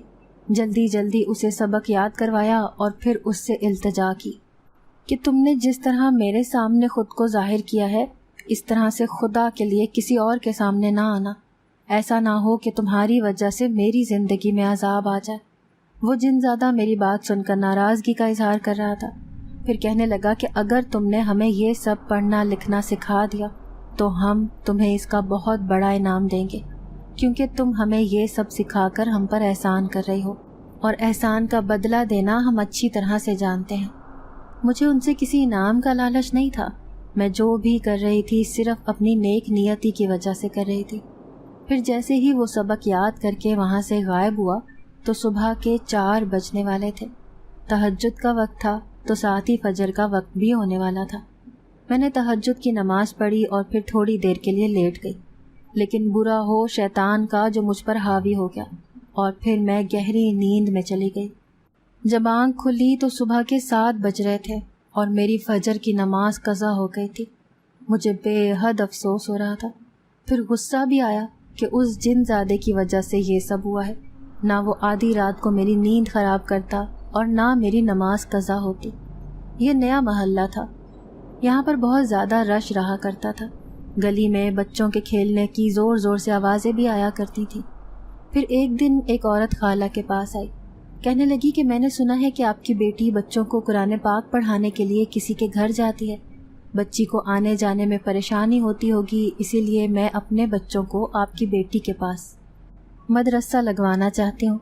جلدی جلدی اسے سبق یاد کروایا اور پھر اس سے التجا کی کہ تم نے جس طرح میرے سامنے خود کو ظاہر کیا ہے، اس طرح سے خدا کے لیے کسی اور کے سامنے نہ آنا۔ ایسا نہ ہو کہ تمہاری وجہ سے میری زندگی میں عذاب آ جائے۔ وہ جن زیادہ میری بات سن کر ناراضگی کا اظہار کر رہا تھا، پھر کہنے لگا کہ اگر تم نے ہمیں یہ سب پڑھنا لکھنا سکھا دیا تو ہم تمہیں اس کا بہت بڑا انعام دیں گے، کیونکہ تم ہمیں یہ سب سکھا کر ہم پر احسان کر رہی ہو، اور احسان کا بدلہ دینا ہم اچھی طرح سے جانتے ہیں۔ مجھے ان سے کسی انعام کا لالچ نہیں تھا۔ میں جو بھی کر رہی تھی صرف اپنی نیک نیتی کی وجہ سے کر رہی تھی۔ پھر جیسے ہی وہ سبق یاد کر کے وہاں سے غائب ہوا تو صبح کے 4 بجنے والے تھے۔ تہجد کا وقت تھا تو ساتھ ہی فجر کا وقت بھی ہونے والا تھا۔ میں نے تہجد کی نماز پڑھی اور پھر تھوڑی دیر کے لیے لیٹ گئی، لیکن برا ہو شیطان کا جو مجھ پر حاوی ہو گیا، اور پھر میں گہری نیند میں چلی گئی۔ جب آنکھ کھلی تو صبح کے 7 بج رہے تھے اور میری فجر کی نماز قضا ہو گئی تھی۔ مجھے بے حد افسوس ہو رہا تھا، پھر غصہ بھی آیا کہ اس جن زادے کی وجہ سے یہ سب ہوا ہے۔ نہ وہ آدھی رات کو میری نیند خراب کرتا اور نہ میری نماز قضا ہوتی۔ یہ نیا محلہ تھا، یہاں پر بہت زیادہ رش رہا کرتا تھا۔ گلی میں بچوں کے کھیلنے کی زور زور سے آوازیں بھی آیا کرتی تھیں۔ پھر ایک دن ایک عورت خالہ کے پاس آئی، کہنے لگی کہ میں نے سنا ہے کہ آپ کی بیٹی بچوں کو قرآن پاک پڑھانے کے لیے کسی کے گھر جاتی ہے۔ بچی کو آنے جانے میں پریشانی ہوتی ہوگی، اسی لیے میں اپنے بچوں کو آپ کی بیٹی کے پاس مدرسہ لگوانا چاہتی ہوں۔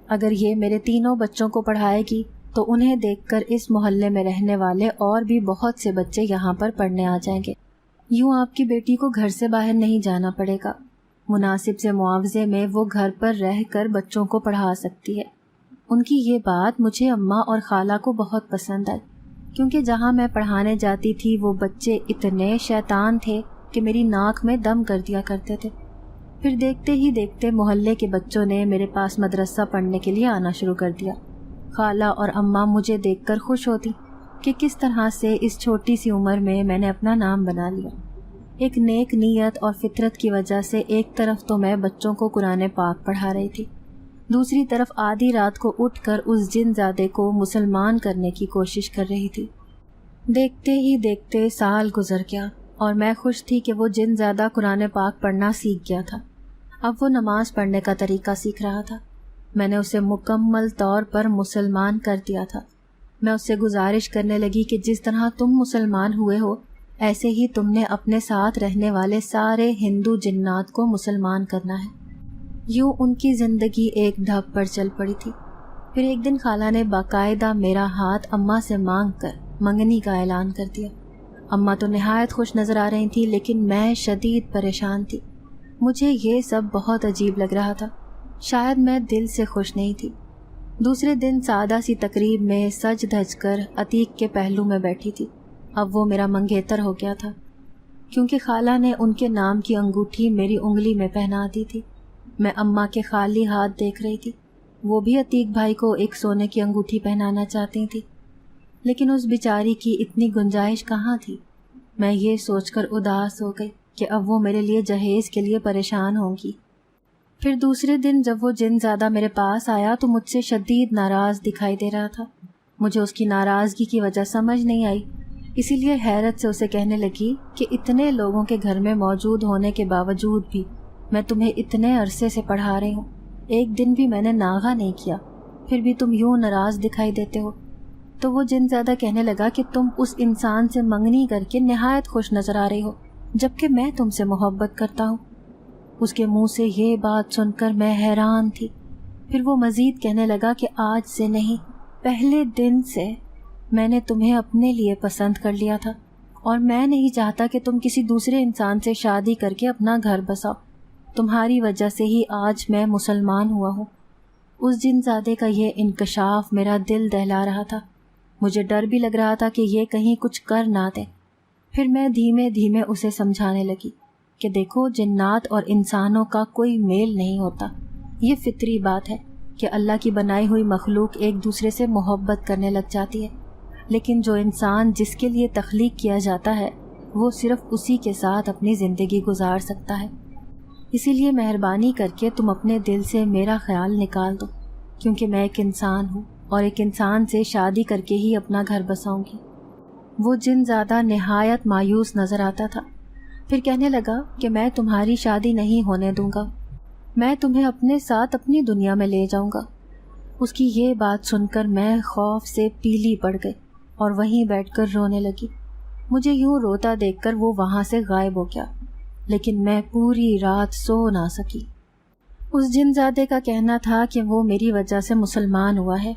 اگر یہ میرے تینوں بچوں کو پڑھائے گی تو انہیں دیکھ کر اس محلے میں رہنے والے اور بھی بہت سے بچے یہاں پر پڑھنے آ جائیں گے۔ یوں آپ کی بیٹی کو گھر سے باہر نہیں جانا پڑے گا۔ مناسب سے معاوضے میں وہ گھر پر رہ کر بچوں کو پڑھا سکتی ہے۔ ان کی یہ بات مجھے اماں اور خالہ کو بہت پسند آئی، کیونکہ جہاں میں پڑھانے جاتی تھی وہ بچے اتنے شیطان تھے کہ میری ناک میں دم کر دیا کرتے تھے۔ پھر دیکھتے ہی دیکھتے محلے کے بچوں نے میرے پاس مدرسہ پڑھنے کے لیے آنا شروع کر دیا۔ خالہ اور اماں مجھے دیکھ کر خوش ہوتی کہ کس طرح سے اس چھوٹی سی عمر میں نے اپنا نام بنا لیا۔ ایک نیک نیت اور فطرت کی وجہ سے ایک طرف تو میں بچوں کو قرآن پاک پڑھا رہی تھی، دوسری طرف آدھی رات کو اٹھ کر اس جن زادے کو مسلمان کرنے کی کوشش کر رہی تھی۔ دیکھتے ہی دیکھتے سال گزر گیا اور میں خوش تھی کہ وہ جن زادہ قرآن پاک پڑھنا سیکھ گیا تھا۔ اب وہ نماز پڑھنے کا طریقہ سیکھ رہا تھا۔ میں نے اسے مکمل طور پر مسلمان کر دیا تھا۔ میں اس سے گزارش کرنے لگی کہ جس طرح تم مسلمان ہوئے ہو، ایسے ہی تم نے اپنے ساتھ رہنے والے سارے ہندو جنات کو مسلمان کرنا ہے۔ یوں ان کی زندگی ایک ڈھب پر چل پڑی تھی۔ پھر ایک دن خالہ نے باقاعدہ میرا ہاتھ اماں سے مانگ کر منگنی کا اعلان کر دیا۔ اماں تو نہایت خوش نظر آ رہی تھیں، لیکن میں شدید پریشان تھی۔ مجھے یہ سب بہت عجیب لگ رہا تھا، شاید میں دل سے خوش نہیں تھی۔ دوسرے دن سادہ سی تقریب میں سج دھج کر عتیق کے پہلو میں بیٹھی تھی۔ اب وہ میرا منگیتر ہو گیا تھا، کیونکہ خالہ نے ان کے نام کی انگوٹھی میری انگلی میں پہنا دی تھی۔ میں اماں کے خالی ہاتھ دیکھ رہی تھی، وہ بھی عتیق بھائی کو ایک سونے کی انگوٹھی پہنانا چاہتی تھی، لیکن اس بیچاری کی اتنی گنجائش کہاں تھی۔ میں یہ سوچ کر اداس ہو گئی کہ اب وہ میرے لیے جہیز کے لیے پریشان ہوں گی۔ پھر دوسرے دن جب وہ جن زادہ میرے پاس آیا تو مجھ سے شدید ناراض دکھائی دے رہا تھا۔ مجھے اس کی ناراضگی کی وجہ سمجھ نہیں آئی، اسی لیے حیرت سے اسے کہنے لگی کہ اتنے لوگوں کے گھر میں موجود ہونے کے باوجود بھی میں تمہیں اتنے عرصے سے پڑھا رہی ہوں، ایک دن بھی میں نے ناغہ نہیں کیا، پھر بھی تم یوں ناراض دکھائی دیتے ہو۔ تو وہ جن زیادہ کہنے لگا کہ تم اس انسان سے منگنی کر کے نہایت خوش نظر آ رہی ہو، جبکہ میں تم سے محبت کرتا ہوں۔ اس کے منہ سے یہ بات سن کر میں حیران تھی۔ پھر وہ مزید کہنے لگا کہ آج سے نہیں، پہلے دن سے میں نے تمہیں اپنے لیے پسند کر لیا تھا، اور میں نہیں چاہتا کہ تم کسی دوسرے انسان سے شادی کر کے اپنا گھر بساؤ۔ تمہاری وجہ سے ہی آج میں مسلمان ہوا ہوں۔ اس جن زادے کا یہ انکشاف میرا دل دہلا رہا تھا۔ مجھے ڈر بھی لگ رہا تھا کہ یہ کہیں کچھ کر نہ دے۔ پھر میں دھیمے دھیمے اسے سمجھانے لگی کہ دیکھو، جنات اور انسانوں کا کوئی میل نہیں ہوتا۔ یہ فطری بات ہے کہ اللہ کی بنائی ہوئی مخلوق ایک دوسرے سے محبت کرنے لگ جاتی ہے، لیکن جو انسان جس کے لیے تخلیق کیا جاتا ہے وہ صرف اسی کے ساتھ اپنی زندگی گزار سکتا ہے۔ اسی لیے مہربانی کر کے تم اپنے دل سے میرا خیال نکال دو، کیونکہ میں ایک انسان ہوں اور ایک انسان سے شادی کر کے ہی اپنا گھر بساؤں گی۔ وہ جن زیادہ نہایت مایوس نظر آتا تھا۔ پھر کہنے لگا کہ میں تمہاری شادی نہیں ہونے دوں گا، میں تمہیں اپنے ساتھ اپنی دنیا میں لے جاؤں گا۔ اس کی یہ بات سن کر میں خوف سے پیلی پڑ گئی اور وہیں بیٹھ کر رونے لگی۔ مجھے یوں روتا دیکھ کر وہ وہاں سے غائب ہو گیا، لیکن میں پوری رات سو نہ سکی۔ اس جن زادے کا کہنا تھا کہ وہ میری وجہ سے مسلمان ہوا ہے۔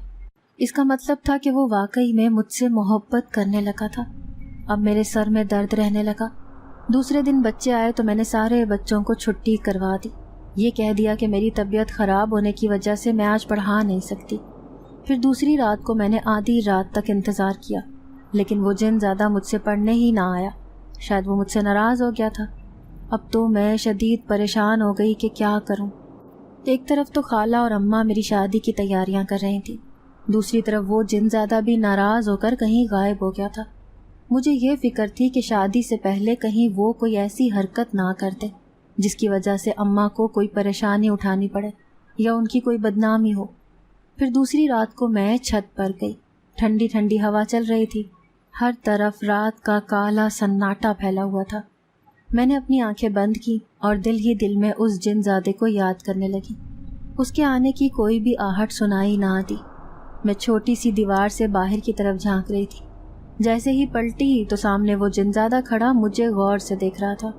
اس کا مطلب تھا کہ وہ واقعی میں مجھ سے محبت کرنے لگا تھا۔ اب میرے سر میں درد رہنے لگا۔ دوسرے دن بچے آئے تو میں نے سارے بچوں کو چھٹی کروا دی۔ یہ کہہ دیا کہ میری طبیعت خراب ہونے کی وجہ سے میں آج پڑھا نہیں سکتی۔ پھر دوسری رات کو میں نے آدھی رات تک انتظار کیا، لیکن وہ جن زیادہ مجھ سے پڑھنے ہی نہ آیا۔ شاید وہ مجھ سے ناراض ہو گیا تھا۔ اب تو میں شدید پریشان ہو گئی کہ کیا کروں۔ ایک طرف تو خالہ اور اماں میری شادی کی تیاریاں کر رہی تھیں، دوسری طرف وہ جن زیادہ بھی ناراض ہو کر کہیں غائب ہو گیا تھا۔ مجھے یہ فکر تھی کہ شادی سے پہلے کہیں وہ کوئی ایسی حرکت نہ کرتے جس کی وجہ سے اماں کو کوئی پریشانی اٹھانی پڑے یا ان کی کوئی بدنامی ہو۔ پھر دوسری رات کو میں چھت پر گئی۔ ٹھنڈی ٹھنڈی ہوا چل رہی تھی، ہر طرف رات کا کالا سناٹا پھیلا ہوا تھا۔ میں نے اپنی آنکھیں بند کی اور دل ہی دل میں اس جن زادے کو یاد کرنے لگی۔ اس کے آنے کی کوئی بھی آہٹ سنائی نہ دی۔ میں چھوٹی سی دیوار سے باہر کی طرف جھانک رہی تھی۔ جیسے ہی پلٹی تو سامنے وہ جن زادہ کھڑا مجھے غور سے دیکھ رہا تھا۔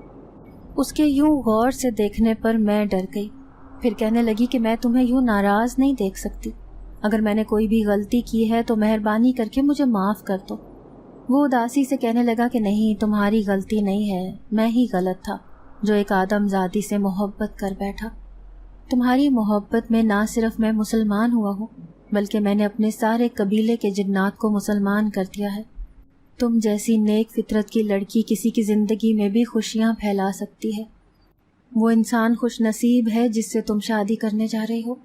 اس کے یوں غور سے دیکھنے پر میں ڈر گئی۔ پھر کہنے لگی کہ میں تمہیں یوں ناراض نہیں دیکھ سکتی۔ اگر میں نے کوئی بھی غلطی کی ہے تو مہربانی کر کے مجھے معاف کر دو۔ وہ اداسی سے کہنے لگا کہ نہیں، تمہاری غلطی نہیں ہے، میں ہی غلط تھا جو ایک آدم زادی سے محبت کر بیٹھا۔ تمہاری محبت میں نہ صرف میں مسلمان ہوا ہوں بلکہ میں نے اپنے سارے قبیلے کے جنات کو مسلمان کر دیا ہے۔ تم جیسی نیک فطرت کی لڑکی کسی کی زندگی میں بھی خوشیاں پھیلا سکتی ہے۔ وہ انسان خوش نصیب ہے جس سے تم شادی کرنے جا رہے ہو۔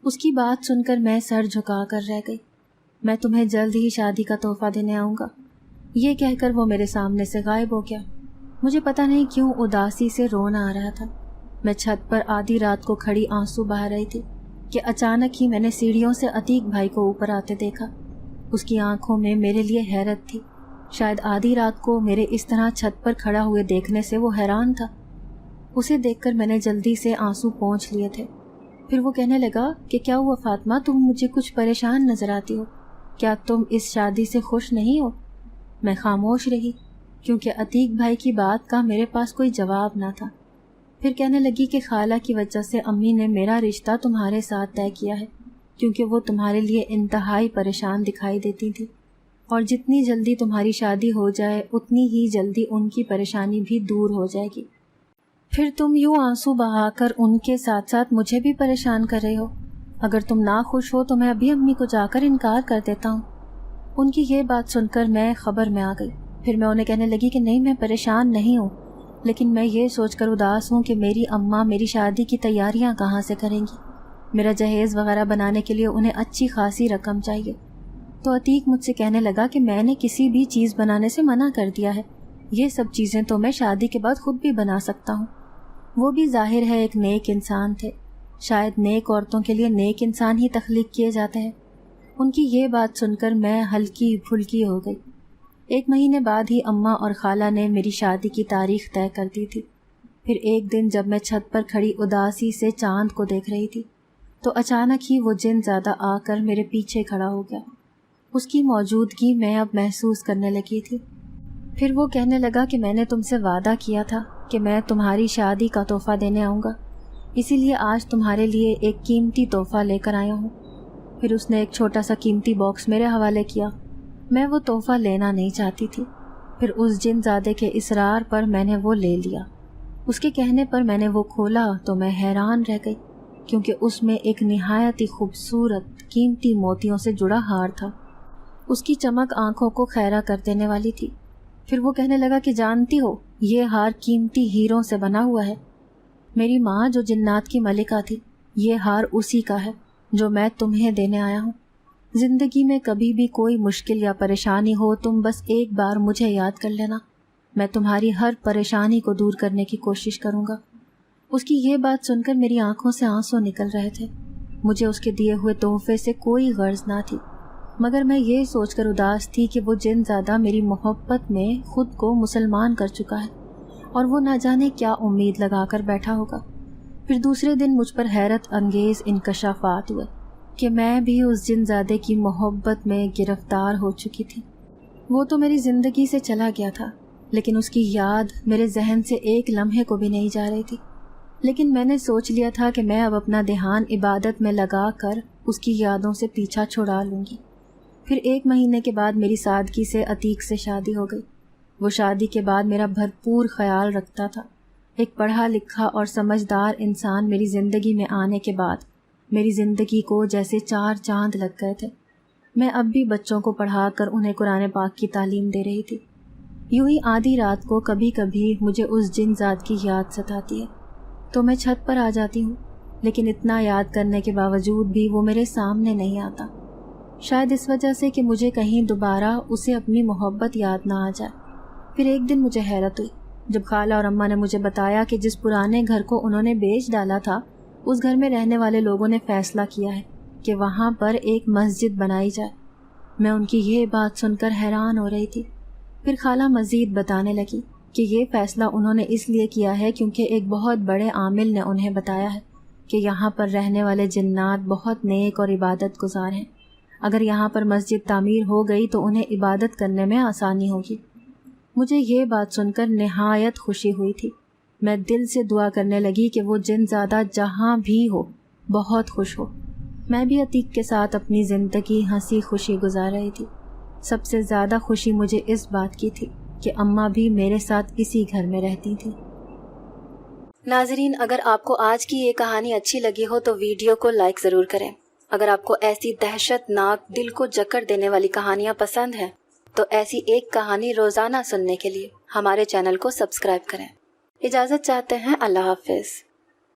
اس کی بات سن کر میں سر جھکا کر رہ گئی۔ میں تمہیں جلد ہی شادی کا تحفہ دینے آؤں گا، یہ کہہ کر وہ میرے سامنے سے غائب ہو گیا۔ مجھے پتہ نہیں کیوں اداسی سے رونا آ رہا تھا۔ میں چھت پر آدھی رات کو کھڑی آنسو بہا رہی تھی کہ اچانک ہی میں نے سیڑھیوں سے عتیق بھائی کو اوپر آتے دیکھا۔ اس کی آنکھوں میں میرے لیے حیرت تھی۔ شاید آدھی رات کو میرے اس طرح چھت پر کھڑا ہوئے دیکھنے سے وہ حیران تھا۔ اسے دیکھ کر میں نے جلدی سے آنسو پونچھ لیے تھے۔ پھر وہ کہنے لگا کہ کیا ہوا فاطمہ، تم مجھے کچھ پریشان نظر آتی ہو، کیا تم اس شادی سے خوش نہیں ہو؟ میں خاموش رہی کیونکہ عتیق بھائی کی بات کا میرے پاس کوئی جواب نہ تھا۔ پھر کہنے لگی کہ خالہ کی وجہ سے امی نے میرا رشتہ تمہارے ساتھ طے کیا ہے، کیونکہ وہ تمہارے لیے انتہائی پریشان دکھائی دیتی تھی، اور جتنی جلدی تمہاری شادی ہو جائے اتنی ہی جلدی ان کی پریشانی بھی دور ہو جائے گی۔ پھر تم یوں آنسو بہا کر ان کے ساتھ ساتھ مجھے بھی پریشان کر رہے ہو۔ اگر تم ناخوش ہو تو میں ابھی امی کو جا کر انکار کر دیتا ہوں۔ ان کی یہ بات سن کر میں خبر میں آ گئی۔ پھر میں انہیں کہنے لگی کہ نہیں، میں پریشان نہیں ہوں، لیکن میں یہ سوچ کر اداس ہوں کہ میری اماں میری شادی کی تیاریاں کہاں سے کریں گی۔ میرا جہیز وغیرہ بنانے کے لیے انہیں اچھی خاصی رقم چاہیے۔ تو عتیق مجھ سے کہنے لگا کہ میں نے کسی بھی چیز بنانے سے منع کر دیا ہے، یہ سب چیزیں تو میں شادی کے بعد خود بھی بنا سکتا ہوں۔ وہ بھی ظاہر ہے ایک نیک انسان تھے، شاید نیک عورتوں کے لیے نیک انسان ہی تخلیق کیے جاتے ہیں۔ ان کی یہ بات سن کر میں ہلکی پھلکی ہو گئی۔ 1 مہینے بعد ہی اماں اور خالہ نے میری شادی کی تاریخ طے کر دی تھی۔ پھر ایک دن جب میں چھت پر کھڑی اداسی سے چاند کو دیکھ رہی تھی تو اچانک ہی وہ جن زیادہ آ کر میرے پیچھے کھڑا ہو گیا۔ اس کی موجودگی میں اب محسوس کرنے لگی تھی۔ پھر وہ کہنے لگا کہ میں نے تم سے وعدہ کیا تھا کہ میں تمہاری شادی کا تحفہ دینے آؤں گا، اسی لیے آج تمہارے لیے ایک قیمتی تحفہ لے کر آیا ہوں۔ پھر اس نے ایک چھوٹا سا قیمتی باکس میرے حوالے کیا۔ میں وہ تحفہ لینا نہیں چاہتی تھی۔ پھر اس جن زادے کے اصرار پر میں نے وہ لے لیا۔ اس کے کہنے پر میں نے وہ کھولا تو میں حیران رہ گئی، کیونکہ اس میں ایک نہایت ہی خوبصورت قیمتی موتیوں سے جڑا ہار تھا۔ اس کی چمک آنکھوں کو خیرہ کر دینے والی تھی۔ پھر وہ کہنے لگا کہ جانتی ہو، یہ ہار قیمتی ہیروں سے بنا ہوا ہے۔ میری ماں جو جنات کی ملکہ تھی، یہ ہار اسی کا ہے جو میں تمہیں دینے آیا ہوں۔ زندگی میں کبھی بھی کوئی مشکل یا پریشانی ہو، تم بس ایک بار مجھے یاد کر لینا، میں تمہاری ہر پریشانی کو دور کرنے کی کوشش کروں گا۔ اس کی یہ بات سن کر میری آنکھوں سے آنسو نکل رہے تھے۔ مجھے اس کے دیے ہوئے تحفے سے کوئی غرض نہ تھی، مگر میں یہ سوچ کر اداس تھی کہ وہ جن زادہ میری محبت میں خود کو مسلمان کر چکا ہے اور وہ نہ جانے کیا امید لگا کر بیٹھا ہوگا۔ پھر دوسرے دن مجھ پر حیرت انگیز انکشافات ہوئے کہ میں بھی اس جن زادے کی محبت میں گرفتار ہو چکی تھی۔ وہ تو میری زندگی سے چلا گیا تھا، لیکن اس کی یاد میرے ذہن سے ایک لمحے کو بھی نہیں جا رہی تھی۔ لیکن میں نے سوچ لیا تھا کہ میں اب اپنا دھیان عبادت میں لگا کر اس کی یادوں سے پیچھا چھڑا لوں گی۔ پھر 1 مہینے کے بعد میری سادگی سے عتیق سے شادی ہو گئی۔ وہ شادی کے بعد میرا بھرپور خیال رکھتا تھا۔ ایک پڑھا لکھا اور سمجھدار انسان میری زندگی میں آنے کے بعد میری زندگی کو جیسے 4 چاند لگ گئے تھے۔ میں اب بھی بچوں کو پڑھا کر انہیں قرآن پاک کی تعلیم دے رہی تھی۔ یوں ہی آدھی رات کو کبھی کبھی مجھے اس جن ذات کی یاد ستاتی ہے تو میں چھت پر آ جاتی ہوں، لیکن اتنا یاد کرنے کے باوجود بھی وہ میرے سامنے نہیں آتا، شاید اس وجہ سے کہ مجھے کہیں دوبارہ اسے اپنی محبت یاد نہ آ جائے۔ پھر ایک دن مجھے حیرت ہوئی جب خالہ اور اماں نے مجھے بتایا کہ جس پرانے گھر کو انہوں نے بیچ ڈالا تھا، اس گھر میں رہنے والے لوگوں نے فیصلہ کیا ہے کہ وہاں پر ایک مسجد بنائی جائے۔ میں ان کی یہ بات سن کر حیران ہو رہی تھی۔ پھر خالہ مزید بتانے لگی کہ یہ فیصلہ انہوں نے اس لیے کیا ہے کیونکہ ایک بہت بڑے عامل نے انہیں بتایا ہے کہ یہاں پر رہنے والے جنات بہت نیک اور عبادت گزار ہیں۔ اگر یہاں پر مسجد تعمیر ہو گئی تو انہیں عبادت کرنے میں آسانی ہوگی۔ مجھے یہ بات سن کر نہایت خوشی ہوئی تھی۔ میں دل سے دعا کرنے لگی کہ وہ جن زادہ جہاں بھی ہو بہت خوش ہو۔ میں بھی عتیق کے ساتھ اپنی زندگی ہنسی خوشی گزار رہی تھی۔ سب سے زیادہ خوشی مجھے اس بات کی تھی کہ اماں بھی میرے ساتھ اسی گھر میں رہتی تھی۔ ناظرین، اگر آپ کو آج کی یہ کہانی اچھی لگی ہو تو ویڈیو کو لائک ضرور کریں۔ اگر آپ کو ایسی دہشت ناک دل کو جکڑ دینے والی کہانیاں پسند ہیں تو ایسی ایک کہانی روزانہ سننے کے لیے ہمارے چینل کو سبسکرائب کریں۔ اجازت چاہتے ہیں، اللہ حافظ۔